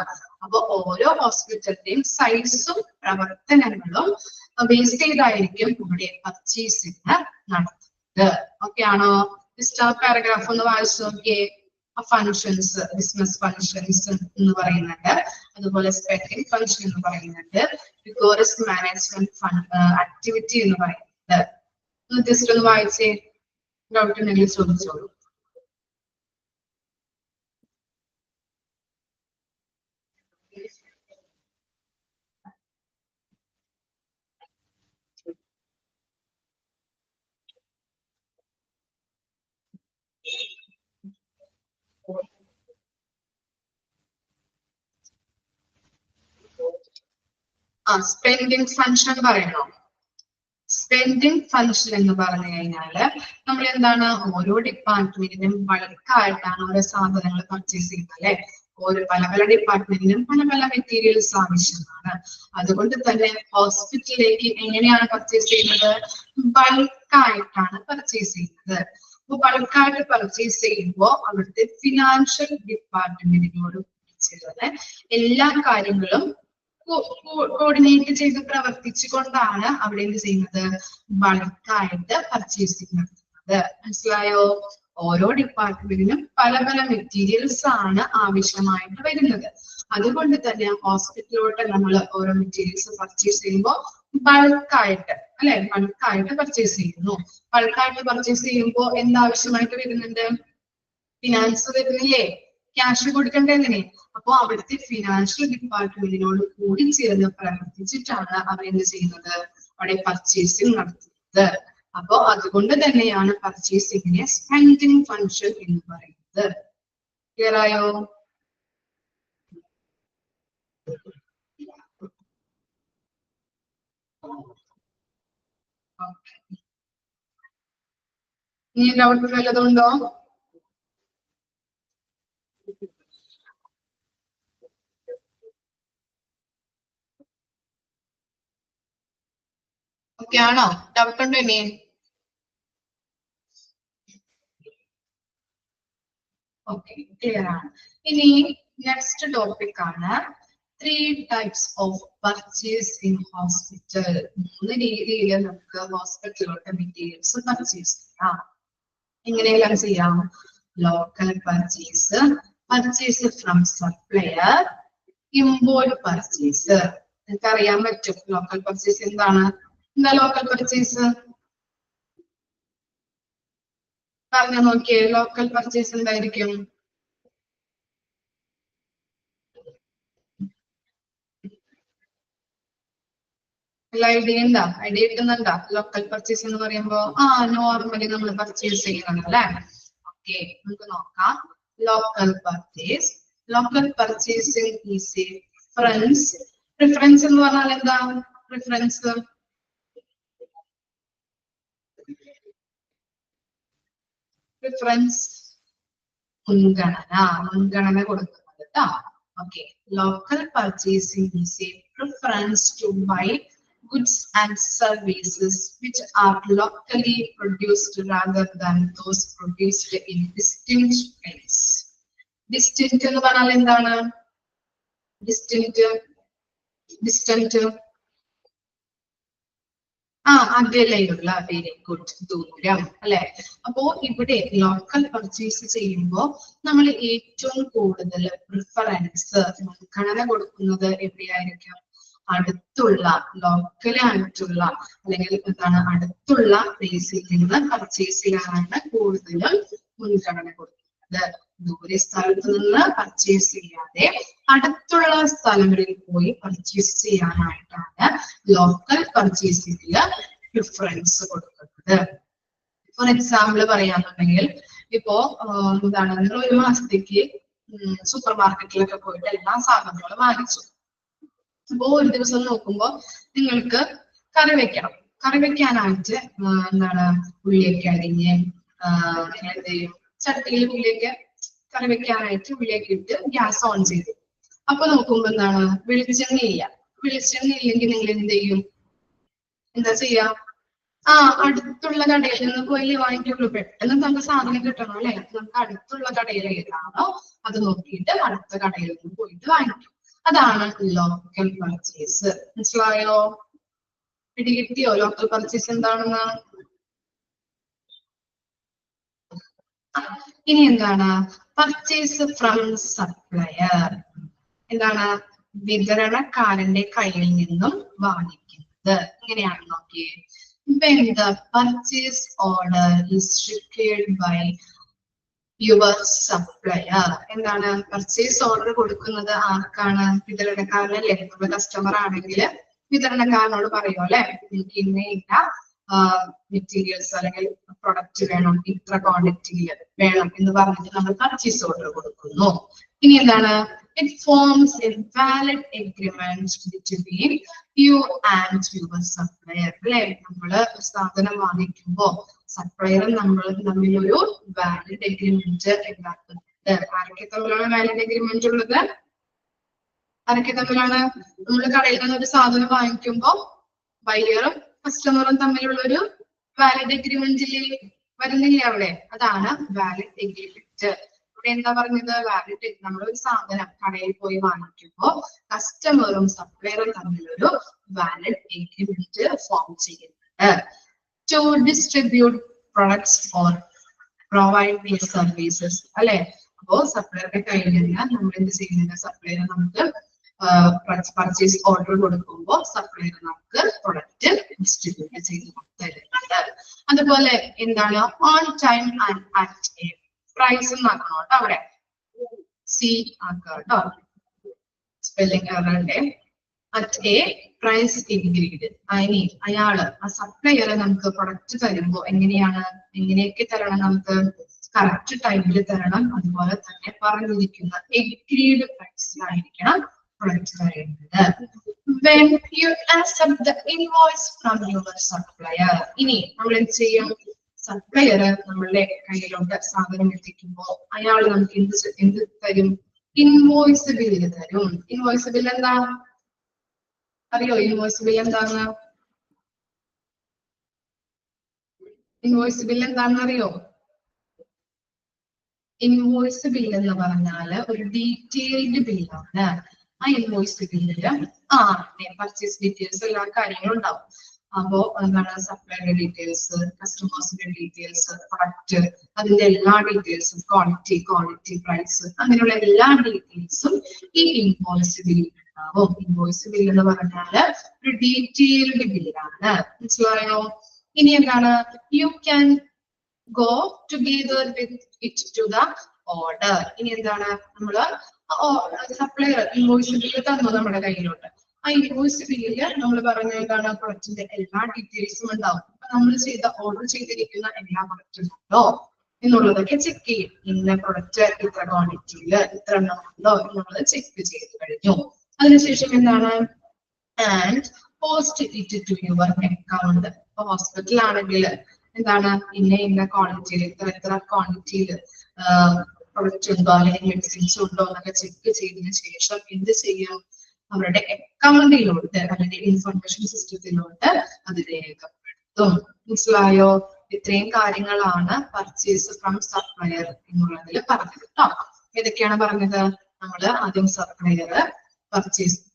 അപ്പൊ ഓരോ ഹോസ്പിറ്റലിന്റെയും സൈസും പ്രവർത്തനങ്ങളും ബേസ് ചെയ്തായിരിക്കും ഇവിടെ പർച്ചേസിംഗ് നടത്തുന്നത്. ഓക്കെ ആണോ? പാരഗ്രാഫ് ഒന്ന് വായിച്ചു നോക്കിയേ. ഫങ്ഷൻസ്, ബിസിനസ് ഫങ്ഷൻസ് എന്ന് പറയുന്നുണ്ട്, അതുപോലെ സ്പെൻഡിങ് ഫങ്ഷൻ എന്ന് പറയുന്നുണ്ട്, റിസോഴ്സ് മാനേജ്മെന്റ് ആക്ടിവിറ്റി എന്ന് പറയുന്നുണ്ട്. ജസ്റ്റ് ഒന്ന് വായിച്ചേ, ഡൗട്ട് ഉണ്ടെങ്കിൽ ചോദിച്ചോളൂ. സ്പെൻഡിങ് ഫങ്ഷൻ പറയണോ? സ്പെൻഡിങ് ഫങ്ഷൻ എന്ന് പറഞ്ഞു കഴിഞ്ഞാല് നമ്മൾ ഓരോ ഡിപ്പാർട്ട്മെന്റിനും ബൾക്കായിട്ടാണ് ഓരോ സാധനങ്ങൾ പർച്ചേസ് ചെയ്യുന്നത് അല്ലെ. പല പല ഡിപ്പാർട്ട്മെന്റിനും പല പല മെറ്റീരിയൽസ് ആവശ്യമാണ്. അതുകൊണ്ട് തന്നെ ഹോസ്പിറ്റലിലേക്ക് എങ്ങനെയാണ് പർച്ചേസ് ചെയ്യുന്നത്? ബൾക്കായിട്ടാണ് പർച്ചേസ് ചെയ്യുന്നത്. അപ്പൊ ബൾക്കായിട്ട് പർച്ചേസ് ചെയ്യുമ്പോൾ അവിടുത്തെ ഫിനാൻഷ്യൽ ഡിപ്പാർട്ട്മെന്റിനോട് ചേർന്ന് എല്ലാ കാര്യങ്ങളും കോർഡിനേറ്റ് ചെയ്ത് പ്രവർത്തിച്ചുകൊണ്ടാണ് അവിടെ എന്ത് ചെയ്യുന്നത്? ബൾക്കായിട്ട് പർച്ചേസിംഗ് നടത്തുന്നത്. മനസ്സിലായോ? ഓരോ ഡിപ്പാർട്ട്മെന്റിനും പല പല മെറ്റീരിയൽസ് ആണ് ആവശ്യമായിട്ട് വരുന്നത്. അതുകൊണ്ട് തന്നെ ഹോസ്പിറ്റലിലോട്ട് നമ്മൾ ഓരോ മെറ്റീരിയൽസ് പർച്ചേസ് ചെയ്യുമ്പോൾ ബൾക്കായിട്ട് അല്ലെ, ബൾക്കായിട്ട് പർച്ചേസ് ചെയ്യുന്നു. ബൾക്കായിട്ട് പർച്ചേസ് ചെയ്യുമ്പോൾ എന്താവശ്യമായിട്ട് വരുന്നുണ്ട്? ഫിനാൻസ് വരുന്നില്ലേ? ക്യാഷ് കൊടുക്കേണ്ട എങ്ങനെ? അപ്പൊ അവിടുത്തെ ഫിനാൻഷ്യൽ ഡിപ്പാർട്ട്മെന്റിനോട് കൂടി ചേർന്ന് പ്രവർത്തിച്ചിട്ടാണ് അവരെന്ത് ചെയ്യുന്നത്? അവിടെ പർച്ചേസിംഗ് നടത്തുന്നത്. അപ്പൊ അതുകൊണ്ട് തന്നെയാണ് പർച്ചേസിംഗിനെ സ്പെൻഡിങ് ഫങ്ഷൻ എന്ന് പറയുന്നത്. ക്ലിയർ ആയോ? ഇനി ഡൗട്ട് വല്ലതുണ്ടോ? ഓക്കെ ആണോ? ഡൗട്ട് ഉണ്ടോ ഇനി? ഓക്കെ, ക്ലിയർ ആണ്. ഇനി നെക്സ്റ്റ് ടോപ്പിക് ആണ് 3 types of purchase in hospital. 3 രീതിയിൽ നമുക്ക് ഹോസ്പിറ്റലിലോട്ട് മെറ്റീരിയൽസ് പർച്ചേസ് ചെയ്യാം. എങ്ങനെയെല്ലാം ചെയ്യാം? Local purchase, purchase from supplier, import purchase. നിങ്ങൾക്ക് അറിയാൻ പറ്റും ലോക്കൽ പർച്ചേസ് എന്താണ്? എന്താ ലോക്കൽ പർച്ചേസ്? പറഞ്ഞു നോക്കിയേ, ലോക്കൽ പർച്ചേസ് എന്തായിരിക്കും? എല്ലാ ഐഡിയ കിട്ടുന്നുണ്ടോ? ലോക്കൽ പർച്ചേസ് എന്ന് പറയുമ്പോ നോർമലി നമ്മൾ പർച്ചേസ് ചെയ്യണം അല്ലെ? ഓക്കെ, നമുക്ക് നോക്കാം. Local purchasing is A preference എന്ന് പറഞ്ഞാൽ എന്താ? പ്രിഫറൻസ് മുൻഗണന കൊടുക്കുന്നത് കേട്ടോ. Okay, local purchasing is A preference to buy goods and services which are locally produced rather than those produced in distant place. Distant എന്ന് പറഞ്ഞാൽ എന്താണ്? ഡിസ്റ്റന്റ് അകലെയുള്ള, വെരി ഗുഡ്, ദൂരം അല്ലെ? അപ്പോ ഇവിടെ ലോക്കൽ പർച്ചേസ് ചെയ്യുമ്പോ നമ്മൾ ഏറ്റവും കൂടുതൽ പ്രിഫറൻസ് മുൻഗണന കൊടുക്കുന്നത് എവിടെയായിരിക്കും? അടുത്തുള്ള, ലോക്കലായിട്ടുള്ള അല്ലെങ്കിൽ എന്താണ് അടുത്തുള്ള പ്ലേസിൽ നിന്ന് പർച്ചേസ് ചെയ്യാനാണ് കൂടുതലും മുൻഗണന കൊടുക്കുന്നത്. ദൂരെ സ്ഥലത്ത് നിന്ന് പർച്ചേസ് ചെയ്യാതെ അടുത്തുള്ള സ്ഥലങ്ങളിൽ പോയി പർച്ചേസ് ചെയ്യാനായിട്ടാണ് ലോക്കൽ പർച്ചേസിംഗില് പ്രിഫറൻസ് കൊടുക്കുന്നത്. ഫോർ എക്സാമ്പിൾ പറയാന്നുണ്ടെങ്കിൽ ഇപ്പോ എന്താണ്, നിങ്ങൾ ഒരു മാസത്തേക്ക് സൂപ്പർ മാർക്കറ്റിലൊക്കെ പോയിട്ട് എല്ലാ സാധനങ്ങളും വാങ്ങിച്ചു. അപ്പോ ഒരു ദിവസം നോക്കുമ്പോ നിങ്ങൾക്ക് കറി വെക്കാനായിട്ട് എന്താണ് ഉള്ളിയൊക്കെ അരിഞ്ഞ് നിങ്ങൾ എന്ത് ചെയ്യും? ചട്ടിയിൽ കറി വെക്കാനായിട്ട് ഉള്ളിയൊക്കെ ഇട്ട് ഗ്യാസ് ഓൺ ചെയ്തു. അപ്പൊ നോക്കുമ്പോ എന്താണ്? വെളിച്ചെണ്ണ ഇല്ലെങ്കിൽ നിങ്ങൾ എന്ത് ചെയ്യും? എന്താ ചെയ്യാ? അടുത്തുള്ള കടയിൽ നിന്ന് പോയി വാങ്ങിക്കുള്ളൂ. പെട്ടെന്ന് നമുക്ക് സാധനം കിട്ടണം അല്ലെ? നമുക്ക് അടുത്തുള്ള കടയിൽ ഏതാണോ അത് നോക്കിയിട്ട് അടുത്ത കടയിൽ നിന്ന് പോയിട്ട് വാങ്ങിക്കും. അതാണ് ലോക്കൽ പർച്ചേസ്. മനസ്സിലായോ? പിടികിട്ടിയോ ലോക്കൽ പർച്ചേസ് എന്താണെന്ന്? ഇനി എന്താണ്? Purchase from supplier. എന്താണ്? വിതരണക്കാരന്റെ കയ്യിൽ നിന്നും വാങ്ങിക്കുന്നത്. ഇങ്ങനെയാണ് നോക്കിയേ. When the purchase order is required by your supplier. എന്താണ്? പർച്ചേസ് ഓർഡർ കൊടുക്കുന്നത് ആർക്കാണ്? വിതരണക്കാരനല്ലേ? നമ്മുടെ കസ്റ്റമർ ആണെങ്കിൽ വിതരണക്കാരനോട് പറയും അല്ലെ, എനിക്ക് ഇന്ന മെറ്റീരിയൽസ് അല്ലെങ്കിൽ പ്രൊഡക്റ്റ് വേണം, ഇത്ര ക്വാണ്ടിറ്റിയിൽ വേണം എന്ന് പറഞ്ഞിട്ട് നമ്മൾ പർച്ചേസ് ഓർഡർ കൊടുക്കുന്നു. ഇനി എന്താണ്? It forms a valid agreement between you and your supplier. അല്ലെ? നമ്മള് സാധനം വാങ്ങിക്കുമ്പോ സപ്ലയറും നമ്മളും തമ്മിലൊരു വാലിഡ് എഗ്രിമെന്റ് ഉണ്ടാക്കുന്നുണ്ട്. ആരൊക്കെ തമ്മിലാണ് വാലിഡ് എഗ്രിമെന്റ് ഉള്ളത്? ആരൊക്കെ തമ്മിലാണ്? നമ്മൾ കടയിൽ നിന്ന് ഒരു സാധനം വാങ്ങിക്കുമ്പോ ബയറും കസ്റ്റമറും തമ്മിലുള്ളൊരു വാലിഡ് എഗ്രിമെന്റിൽ വരുന്നില്ല അവിടെ? അതാണ് വാലിഡ് എഗ്രിമെന്റ്. ഇവിടെ എന്താ പറഞ്ഞത്? വാലിഡ്. നമ്മളൊരു സാധനം കടയിൽ പോയി വാങ്ങിക്കുമ്പോ കസ്റ്റമറും സപ്ലയറും തമ്മിലൊരു വാലിഡ് എഗ്രിമെന്റ് ഫോം ചെയ്യുന്നുണ്ട്. To distribute products or provide these services. അല്ലെ? അപ്പോ സപ്ലയറുടെ കയ്യിൽ നിന്ന് നമ്മൾ എന്ത് ചെയ്യുന്നുണ്ട്? സപ്ലയർ നമുക്ക് പർച്ചേസ് ഓർഡർ കൊടുക്കുമ്പോൾ സപ്ലയർ നമുക്ക് പ്രൊഡക്റ്റ് ഡിസ്ട്രിബ്യൂട്ട് ചെയ്ത് തരുന്നുണ്ട്. അതുപോലെ എന്താണ്? On time and at a price എന്നാക്കണം കേട്ടോ. അവിടെ സി ആക്കുക കേട്ടോ, സ്പെല്ലിംഗ് എററിന്റെ. At a price agreed. അയാള് ആ സപ്ലയർ നമുക്ക് പ്രൊഡക്റ്റ് തരുമ്പോ എങ്ങനെയൊക്കെ തരണം? നമുക്ക് കറക്റ്റ് ടൈമിൽ തരണം. അതുപോലെ തന്നെ പറഞ്ഞിരിക്കുന്ന എഗ്രീഡ് പ്രൈസിലായിരിക്കണം പ്രൊഡക്റ്റ് തരേണ്ടത്. When you accept the invoice from your supplier. ഇനി നമ്മൾ എന്ത് ചെയ്യും? സപ്ലയർ നമ്മളുടെ കയ്യിലോട്ട് സാധനം എത്തിക്കുമ്പോ അയാൾ നമുക്ക് എന്ത് തരും? ഇൻവോയ്സ് ബില്ല് തരും. ഇൻവോയ്സ് ബില്ല് എന്താ അറിയോ? ഇൻവോയ്സ് ബില്ല് എന്താന്ന്? ഇൻവോയ്സ് ബില്ല് എന്താണെന്ന് അറിയോ? ഇൻവോയ്സ് ബില്ല് എന്ന് പറഞ്ഞാല് ഒരു ഡീറ്റെയിൽഡ് ബില്ലാണ്. ആ ഇൻവോയ്സ് ബില്ലില് പർച്ചേസ് ഡീറ്റെയിൽസ് എല്ലാ കാര്യങ്ങളും ഉണ്ടാവും. അപ്പോ എന്താണ്? സപ്ലൈയുടെ ഡീറ്റെയിൽസ്, കസ്റ്റമേഴ്സിന്റെ ഡീറ്റെയിൽസ്, പ്രൊഡക്റ്റ് അതിന്റെ എല്ലാ ഡീറ്റെയിൽസും, ക്വാളിറ്റി, പ്രൈസ്, അങ്ങനെയുള്ള എല്ലാ ഡീറ്റെയിൽസും ഈ ഇൻവോയ്സ് ബില്ലിൽ ഉണ്ടാവും. ഇൻവോയ്സ് ബില്ല് എന്ന് പറഞ്ഞാല് ഒരു ഡീറ്റെയിൽഡ് ബില്ലാണ്. മനസ്സിലായോ? ഇനി എന്താണ്? You can go together with it to the order. ഇനി എന്താണ്? നമ്മള് സപ്ലയർ ഇൻവോയ്സ് ബില്ല് തന്നു നമ്മുടെ കയ്യിലോട്ട്. ആ ഇൻവോയ്സ് ബില്ലില് നമ്മൾ പറഞ്ഞ എന്താണ് പ്രൊഡക്റ്റിന്റെ എല്ലാ ഡീറ്റെയിൽസും ഉണ്ടാവും. നമ്മൾ ഓർഡർ ചെയ്തിരിക്കുന്ന എല്ലാ പ്രൊഡക്റ്റും ഉണ്ടോ എന്നുള്ളതൊക്കെ ചെക്ക് ചെയ്യും. ഇന്ന പ്രൊഡക്റ്റ് ഇത്ര ക്വാണ്ടിറ്റിയില് ഇത്ര എണ്ണം ഉണ്ടോ എന്നുള്ളത് ചെക്ക് ചെയ്ത് കഴിഞ്ഞു. അതിനുശേഷം എന്താണ് and post it to your account. ഇപ്പൊ ഹോസ്പിറ്റലാണെങ്കിൽ എന്താണ് ഇന്ന ക്വാണ്ടിറ്റിയിൽ ഇത്ര ക്വാണ്ടിറ്റിയിൽ പ്രൊഡക്റ്റ് ഉണ്ടോ അല്ലെങ്കിൽ മെഡിസിൻസ് ഉണ്ടോ എന്നൊക്കെ ചെക്ക് ചെയ്തതിനു ശേഷം എന്ത് ചെയ്യും, അവരുടെ അക്കൗണ്ടിലോട്ട് അല്ലെങ്കിൽ ഇൻഫർമേഷൻ സിസ്റ്റത്തിലോട്ട് അത് രേഖപ്പെടുത്തും. മനസ്സിലായോ? ഇത്രയും കാര്യങ്ങളാണ് പർച്ചേസ് ഫ്രം സപ്ലയർ എന്നുള്ളതിൽ പറഞ്ഞത് കേട്ടോ. ഏതൊക്കെയാണ് പറഞ്ഞത്? നമ്മള് ആദ്യം സപ്ലയർ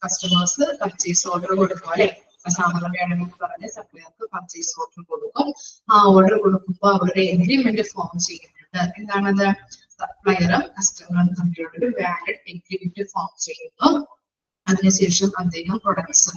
കസ്റ്റമേഴ്സ് പർച്ചേസ് ഓർഡർ കൊടുക്കും അല്ലെ. സാധനം വേണമെന്ന് പറഞ്ഞ് സപ്ലയർക്ക് പർച്ചേസ് ഓർഡർ കൊടുക്കും. ആ ഓർഡർ കൊടുക്കുമ്പോൾ അവരുടെ എഗ്രിമെന്റ് ഫോം ചെയ്യുന്നുണ്ട്. എന്താണത്? സപ്ലയറും കസ്റ്റമറും തമ്മിലുള്ള ഒരു വാലിഡ് എഗ്രിമെന്റ് ഫോം ചെയ്യുന്നു. അതിനുശേഷം അദ്ദേഹം പ്രൊഡക്ട്സ്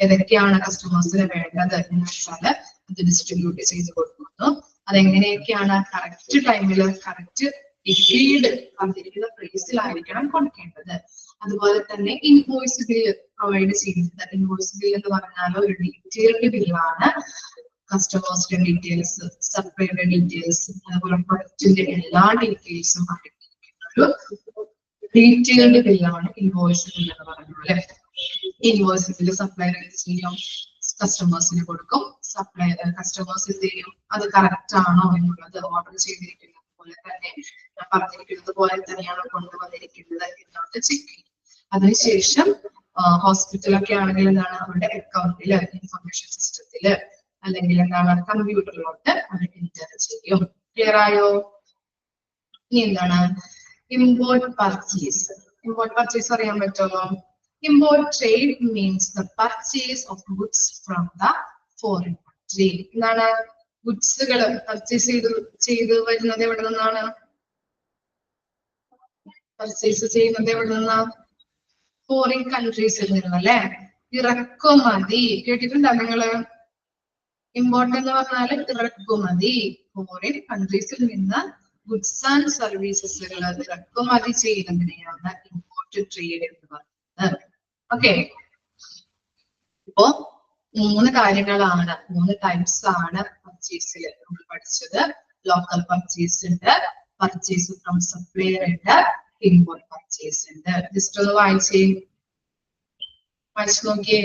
ഏതൊക്കെയാണ് കസ്റ്റമേഴ്സിന് വേണ്ടത് എന്ന് വെച്ചാല് അത് ഡിസ്ട്രിബ്യൂട്ട് ചെയ്ത് കൊടുക്കുന്നു. അതെങ്ങനെയൊക്കെയാണ്? കറക്റ്റ് ടൈമിൽ കറക്റ്റ് എഗ്രീഡ് തന്നിരിക്കുന്ന പ്രൈസിലായിരിക്കണം കൊടുക്കേണ്ടത്. അതുപോലെ തന്നെ ഇൻവോയ്സ് ബില്ല് പ്രൊവൈഡ് ചെയ്യുന്നത്. ഇൻവോയ്സ് ബില്ല് എന്ന് പറഞ്ഞാൽ ഒരു ഡീറ്റെയിൽഡ് ബില്ലാണ്. കസ്റ്റമേഴ്സിന്റെ ഡീറ്റെയിൽസ്, സപ്ലൈയുടെ ഡീറ്റെയിൽസ്, അതുപോലെ പ്രൊഡക്റ്റിന്റെ എല്ലാ ഡീറ്റെയിൽസും അടങ്ങിയിരിക്കുന്ന ഒരു ഡീറ്റെയിൽഡ് ബില്ലാണ് ഇൻവോയ്സ് ബില്ല് എന്ന് പറഞ്ഞാല്. ഇൻവോയ്സ് ബില്ല് സപ്ലൈ ചെയ്യും, കസ്റ്റമേഴ്സിന് കൊടുക്കും. കസ്റ്റമേഴ്സ് എന്ത് ചെയ്യും? അത് കറക്റ്റ് ആണോ എന്നുള്ളത് ഓർഡർ ചെയ്തിരിക്കുന്നത് പോലെ തന്നെ പറഞ്ഞിരിക്കുന്നത് പോലെ തന്നെയാണ് കൊണ്ടുവന്നിരിക്കുന്നത് എന്നുള്ളത് ചെക്ക് ചെയ്യും. അതിനുശേഷം ഹോസ്പിറ്റലൊക്കെ ആണെങ്കിൽ എന്താണ് അവരുടെ അക്കൗണ്ടില് ഇൻഫർമേഷൻ സിസ്റ്റത്തില് അല്ലെങ്കിൽ എന്താണ് കമ്പ്യൂട്ടറിലോട്ട് അത് എൻ്റർ ചെയ്യും. ക്ലിയർ ആയോ? ഇനി എന്താണ് ഇമ്പോർട്ട് പർച്ചേസ്? ഇമ്പോർട്ട് പർച്ചേസ് അറിയാൻ പറ്റുമോ? Import trade means the purchase of goods from the foreign country. എന്താണ് ഗുഡ്സുകൾ പർച്ചേസ് ചെയ്ത് വരുന്നത് എവിടെ നിന്നാണ്? പർച്ചേസ് ചെയ്യുന്നത് എവിടെ നിന്നാ? ഫോറിൻ കൺട്രീസിൽ നിന്നല്ലേ. ഇറക്കുമതി കേട്ടിട്ടുണ്ടോ നിങ്ങള്? ഇമ്പോർട്ട് എന്ന് പറഞ്ഞാല് ഇറക്കുമതി. ഫോറിൻ കൺട്രീസിൽ നിന്ന് ഗുഡ്സ് ആൻഡ് സർവീസസുകൾ ഇറക്കുമതി ചെയ്യുന്നതിനെയാണ് ഇമ്പോർട്ട് ട്രേഡ് എന്ന് പറയുന്നത്. ഓക്കെ, ഇപ്പോ 3 കാര്യങ്ങളാണ്, 3 ടൈപ്സ് ആണ് പർച്ചേസിൽ നമ്മൾ പഠിച്ചത്. ലോക്കൽ പർച്ചേസ് ഉണ്ട്, പർച്ചേസ് ഫ്രം സപ്ലയർ ഉണ്ട്, ഇമ്പോർട്ട് പർച്ചേസ് ഉണ്ട്. ജസ്റ്റ് ഒന്ന് വായിച്ചു നോക്കിയേ.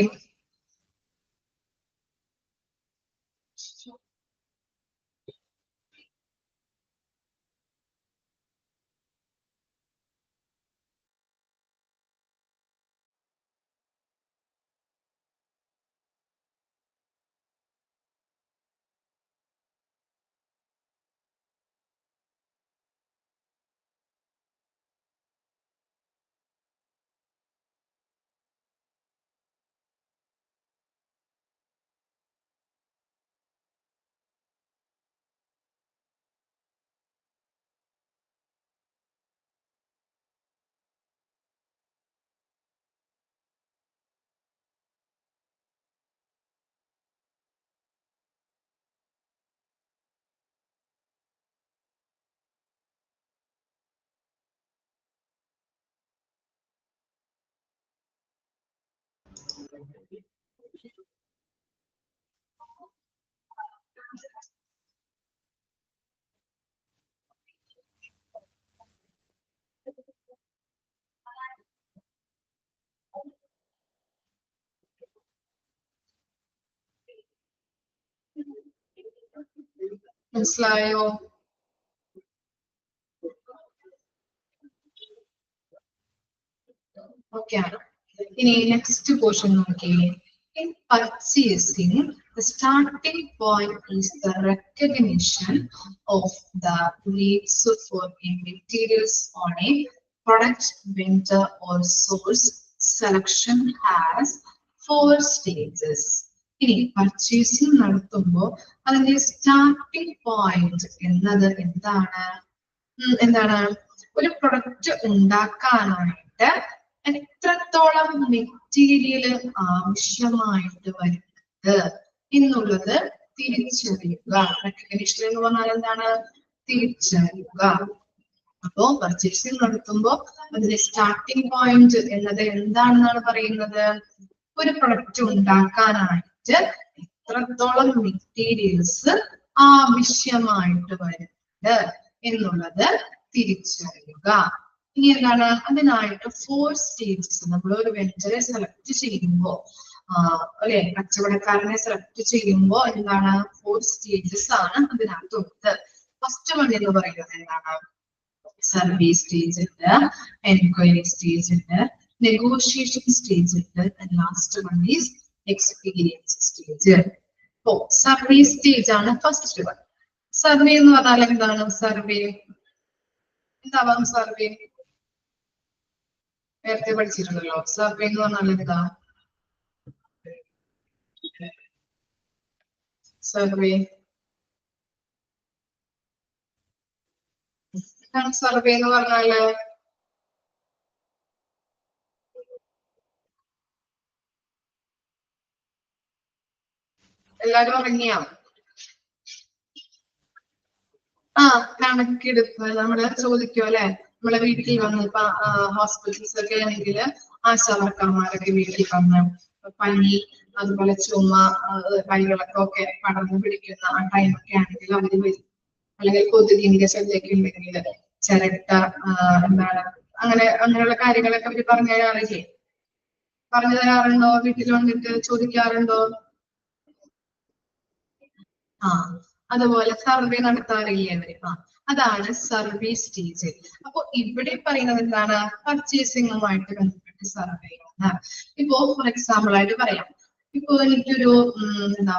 മനസ്സിലായോ? ഓക്കെ ആണ്. ഇനി നെക്സ്റ്റ് പോർഷൻ നോക്കിയേ. In purchasing, the starting point is the recognition of the needs for a materials on a product, vendor or source. Selection has 4 stages. ഇനി പർച്ചേസിംഗ് നടത്തുമ്പോൾ അതിന്റെ സ്റ്റാർട്ടിംഗ് പോയിന്റ് എന്നത് എന്താണ്? ഒരു പ്രൊഡക്റ്റ് ഉണ്ടാക്കാനായിട്ട് എത്രത്തോളം മെറ്റീരിയൽ ആവശ്യമായിട്ട് വരുന്നത് എന്നുള്ളത് തിരിച്ചറിയുക. റെക്കഗ്നിഷൻ എന്ന് പറഞ്ഞാൽ എന്താണ്? തിരിച്ചറിയുക. അപ്പോ പർച്ചേസിംഗ് നടത്തുമ്പോൾ അതിന്റെ സ്റ്റാർട്ടിംഗ് പോയിന്റ് എന്നത് എന്താണെന്നാണ് പറയുന്നത്? ഒരു പ്രൊഡക്റ്റ് ഉണ്ടാക്കാനായിട്ട് എത്രത്തോളം മെറ്റീരിയൽസ് ആവശ്യമായിട്ട് വരുന്നുണ്ട് എന്നുള്ളത് തിരിച്ചറിയുക. ഇനി എന്താണ് അതിനായിട്ട് 4 സ്റ്റേജസ് നമ്മൾ ഒരു വെഞ്ചറെ സെലക്ട് ചെയ്യുമ്പോൾ അല്ലെ കച്ചവടക്കാരനെ സെലക്ട് ചെയ്യുമ്പോൾ എന്താണ് 4 സ്റ്റേജസ് ആണ് അതിനകത്തുണ്ട്. ഫസ്റ്റ് വൺ എന്ന് പറയുന്നത് എന്താണ് സർവേ സ്റ്റേജ് ഉണ്ട്, എൻക്വയറി സ്റ്റേജ് ഉണ്ട്, നെഗോഷിയേഷൻ സ്റ്റേജ് ഉണ്ട്, last one is experience stage. ഇപ്പോ സർവേ സ്റ്റേജ് ആണ് ഫസ്റ്റ് വൺ. സർവേ എന്ന് പറഞ്ഞാൽ എന്താണ്? സർവേ എന്താവാം? സർവേ നേരത്തെ പഠിച്ചിട്ടുണ്ടല്ലോ. സർവേ എന്ന് പറഞ്ഞാൽ എന്താ? സർവേ സർവേ എന്ന് പറഞ്ഞാല് എല്ലാരും ഉറങ്ങിയാ? കണക്കെടുപ്പ് നമ്മള് ചോദിക്കും അല്ലെ, നമ്മളെ വീട്ടിൽ വന്ന് ഇപ്പൊ ഹോസ്പിറ്റൽസ് ഒക്കെ ആണെങ്കിൽ ആശാവർക്കർമാരൊക്കെ വീട്ടിൽ വന്ന് പനി അതുപോലെ ചുമ വയറിളക്കം ഒക്കെ പടർന്നു പിടിക്കുന്ന ആ ടൈമൊക്കെ ആണെങ്കിൽ അവര് വരും. അല്ലെങ്കിൽ കൊതുകിന്റെ ശല്യമൊക്കെ ഉണ്ടെങ്കിൽ ചിരട്ട എന്താണ് അങ്ങനെയുള്ള കാര്യങ്ങളൊക്കെ അവര് പറഞ്ഞു തരാറില്ലേ? പറഞ്ഞു തരാറുണ്ടോ? വീട്ടിൽ വന്നിട്ട് ചോദിക്കാറുണ്ടോ? അതുപോലെ സർവേ നടത്താറില്ലേ അവര്? അതാണ് സർവേ സ്റ്റേജ്. അപ്പൊ ഇവിടെ പറയുന്നത് എന്താണ്? പർച്ചേസിംഗുമായിട്ട് ബന്ധപ്പെട്ട സർവേ ആണ്. ഇപ്പോ ഫോർ എക്സാമ്പിൾ ആയിട്ട് പറയാം, ഇപ്പൊ എനിക്കൊരു എന്താ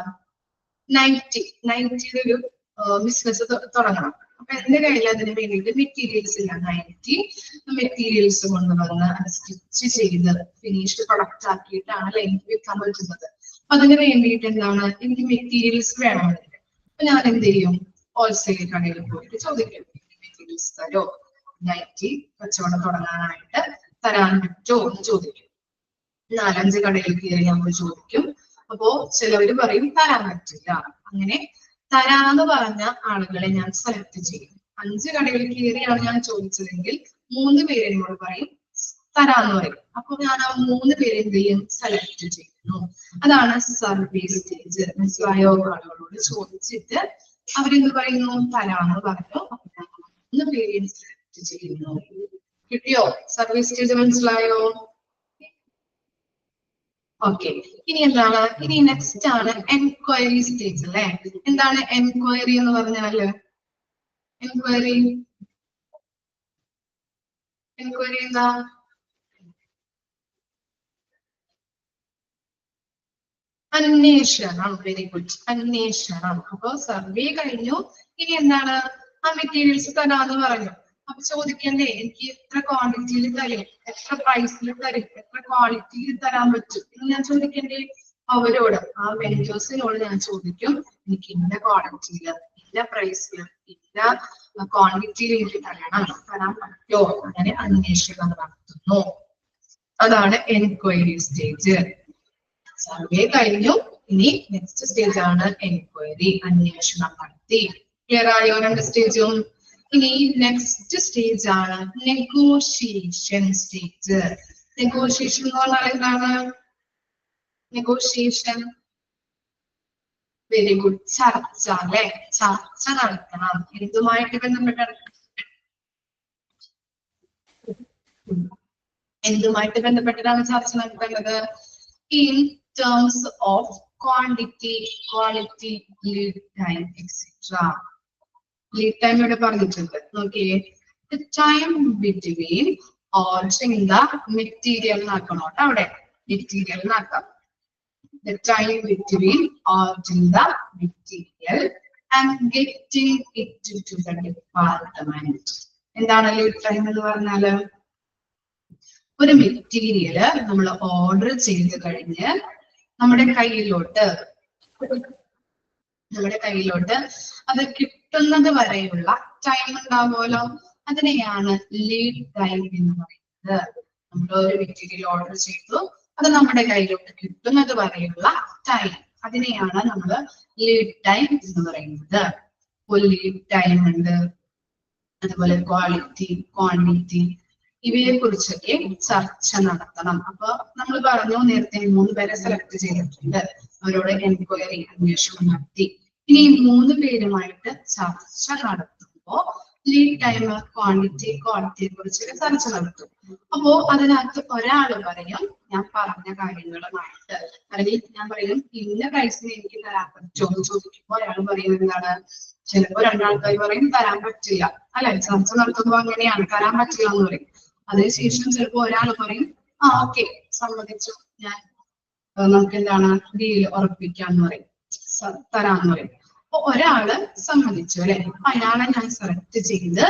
നൈറ്റിയുടെ ഒരു ബിസിനസ് തുടങ്ങണം. അപ്പൊ എന്റെ കയ്യിൽ അതിന് വേണ്ടിയിട്ട് മെറ്റീരിയൽസ് ഇല്ല. 90 മെറ്റീരിയൽസ് കൊണ്ടുവന്ന് അത് സ്റ്റിച്ച് ചെയ്ത് ഫിനിഷ്ഡ് പ്രൊഡക്റ്റ് ആക്കിയിട്ടാണ് എനിക്ക് വിൽക്കാൻ പറ്റുന്നത്. അപ്പൊ അതിന് വേണ്ടിയിട്ട് എന്താണ് എനിക്ക് മെറ്റീരിയൽസ് വേണം. അപ്പൊ ഞാൻ എന്ത് ചെയ്യും? ഹോൾസെയിൽ കടയിൽ പോയിട്ട് ചോദിക്കും, മെറ്റീരിയൽസ് തരോ, 90 കച്ചവടം തുടങ്ങാനായിട്ട് തരാൻ പറ്റുമോ എന്ന് ചോദിക്കും. 4-5 കടയിൽ കയറി നമ്മൾ ചോദിക്കും. അപ്പോ ചിലവര് പറയും തരാൻ പറ്റില്ല. അങ്ങനെ തരാന്ന് പറഞ്ഞ ആളുകളെ ഞാൻ സെലക്ട് ചെയ്യും. 5 കടയിൽ കയറിയാണ് ഞാൻ ചോദിച്ചതെങ്കിൽ 3 പേര് എന്നോട് പറയും തരാന്ന് പറയും. അപ്പൊ ഞാൻ ആ 3 പേരെ എന്ത് ചെയ്യും? സെലക്ട് ചെയ്യുന്നു. അതാണ് സർവേ സ്റ്റേജ്. മനസ്സിലായോ? ആളുകളോട് ചോദിച്ചിട്ട് അവരെന്ത് പറയുന്നു? തരാന്ന് പറഞ്ഞു. 3 പേരെ സെലക്ട് ചെയ്യുന്നു. കിട്ടിയോ? സർവേ സ്റ്റേജ് മനസ്സിലായോ? ഓക്കെ. ഇനി എന്താണ്? ഇനി നെക്സ്റ്റ് ആണ് എൻക്വയറി സ്റ്റേജ് അല്ലെ. എന്താണ് എൻക്വയറി എന്ന് പറഞ്ഞാല്? എൻക്വയറി എന്താ? അന്വേഷണം. Very good. അന്വേഷണം. അപ്പൊ സർവേ കഴിഞ്ഞു. ഇനി എന്താണ്? ആ മെറ്റീരിയൽസ് തരാന്ന് പറഞ്ഞു. അപ്പൊ ചോദിക്കണ്ടേ, എനിക്ക് എത്ര ക്വാണ്ടിറ്റിയിൽ തരും, എത്ര പ്രൈസിൽ തരും, എത്ര ക്വാളിറ്റിയിൽ തരാൻ പറ്റും എന്ന് ഞാൻ ചോദിക്കണ്ടേ? അവരോട്, ആ വെൻഡേഴ്സിനോട് ഞാൻ ചോദിക്കും, എനിക്ക് ഇന്ന ക്വാളിറ്റിയില്, ഇന്ന പ്രൈസില്, ഇന്ന ക്വാണ്ടിറ്റിയിൽ എനിക്ക് തരാൻ പറ്റുമോ? അങ്ങനെ അന്വേഷണം നടത്തുന്നു. അതാണ് എൻക്വയറി സ്റ്റേജ്. സർവേ കഴിഞ്ഞു. ഇനി നെക്സ്റ്റ് സ്റ്റേജ് ആണ് എൻക്വയറി. അന്വേഷണം നടത്തി. ക്ലിയർ ആയോ 2 സ്റ്റേജും? ഇനി നെക്സ്റ്റ് സ്റ്റേജ് ആണ് നെഗോഷിയേഷൻ സ്റ്റേജ്. നെഗോഷിയേഷൻ എന്ന് പറഞ്ഞാൽ എന്താണ്? Negotiation very good. ചർച്ച അല്ലെ. ചർച്ച നടത്തണം. എന്തുമായിട്ട് ബന്ധപ്പെട്ടാണ് ചർച്ച നടത്തേണ്ടത്? In terms of quantity, lead time, etc. Lead time ഇവിടെ പറഞ്ഞിട്ടുണ്ട്. നോക്കിയേ, the time between ordering the material നാക്കണം കേട്ടോ. അവിടെ material നാക്കാം. The time between ordering the material and getting it to the department. എന്താണ് ലീഡ് ടൈം എന്ന് പറഞ്ഞാല്? ഒരു മെറ്റീരിയല് നമ്മൾ ഓർഡർ ചെയ്ത് കഴിഞ്ഞ് നമ്മുടെ കയ്യിലോട്ട് അത് കിട്ടുന്നത് വരെയുള്ള ടൈം ഉണ്ടാവുമല്ലോ, അതിനെയാണ് ലീഡ് ടൈം എന്ന് പറയുന്നത്. നമ്മൾ ഒരു മെറ്റീരിയൽ ഓർഡർ ചെയ്തു, അത് നമ്മുടെ കയ്യിലോട്ട് കിട്ടുന്നത് വരെയുള്ള ടൈം, അതിനെയാണ് നമ്മൾ ലീഡ് ടൈം എന്ന് പറയുന്നത്. ഒരു ലീഡ് ടൈം ഉണ്ട്, അതുപോലെ ക്വാളിറ്റി, ക്വാണ്ടിറ്റി. ഇവയെ കുറിച്ചൊക്കെ ചർച്ച നടത്തണം. അപ്പൊ നമ്മൾ പറഞ്ഞു നേരത്തെ 3 പേരെ സെലക്ട് ചെയ്തിട്ടുണ്ട്, അവരോട് എൻക്വയറി അന്വേഷണം നടത്തി. ഇനി 3 പേരുമായിട്ട് ചർച്ച നടത്തുമ്പോ ലീഡ് ടൈം, ക്വാണ്ടിറ്റി, ക്വാളിറ്റിയെ കുറിച്ച് ചർച്ച നടത്തും. അപ്പോ അതിനകത്ത് ഒരാള് പറയും ഞാൻ പറഞ്ഞ കാര്യങ്ങളുമായിട്ട്, അല്ലെങ്കിൽ ഞാൻ പറയും ഇന്ന പ്രൈസിന് എനിക്ക് തരാൻ പറ്റുമോ എന്ന് ചോദിക്കുമ്പോൾ ഒരാൾ പറയുന്നത് എന്താണ്, ചിലപ്പോ 2 ആൾക്കാർ പറയും തരാൻ പറ്റില്ല, അല്ലെ? ചർച്ച നടത്തുമ്പോ അങ്ങനെയാണ്, തരാൻ പറ്റില്ല എന്ന് പറയും. അതിനുശേഷം ചിലപ്പോ ഒരാൾ പറയും ഓക്കെ സമ്മതിച്ചു, ഞാൻ നമുക്ക് എന്താണ് ഡീൽ ഉറപ്പിക്കാന്ന് പറയും, തരാന്ന് പറയും. അപ്പൊ ഒരാള് സമ്മതിച്ചു, അല്ലെ? അപ്പൊ അയാളെ ഞാൻ സെലക്ട് ചെയ്ത്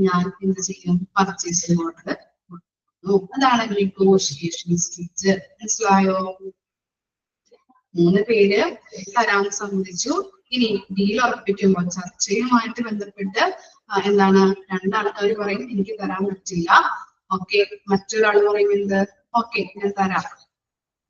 ഞാൻ എന്ത് ചെയ്യും, പർച്ചേസിംഗ് ഓർഡർ കൊടുക്കുന്നു. അതാണ് നെഗോഷിയേഷൻ സ്റ്റേജ്. മനസ്സിലായോ? 3 പേര് തരാൻ സമ്മതിച്ചു. ഇനി ഡീൽ ഉറപ്പിക്കുമ്പോൾ ചർച്ചയുമായിട്ട് ബന്ധപ്പെട്ട് എന്താണ്, 2 ആൾക്കാർ പറയും എനിക്ക് തരാൻ പറ്റില്ല, ഓക്കെ. മറ്റൊരാൾ പറയും എന്ത്, ഓക്കെ ഞാൻ തരാം,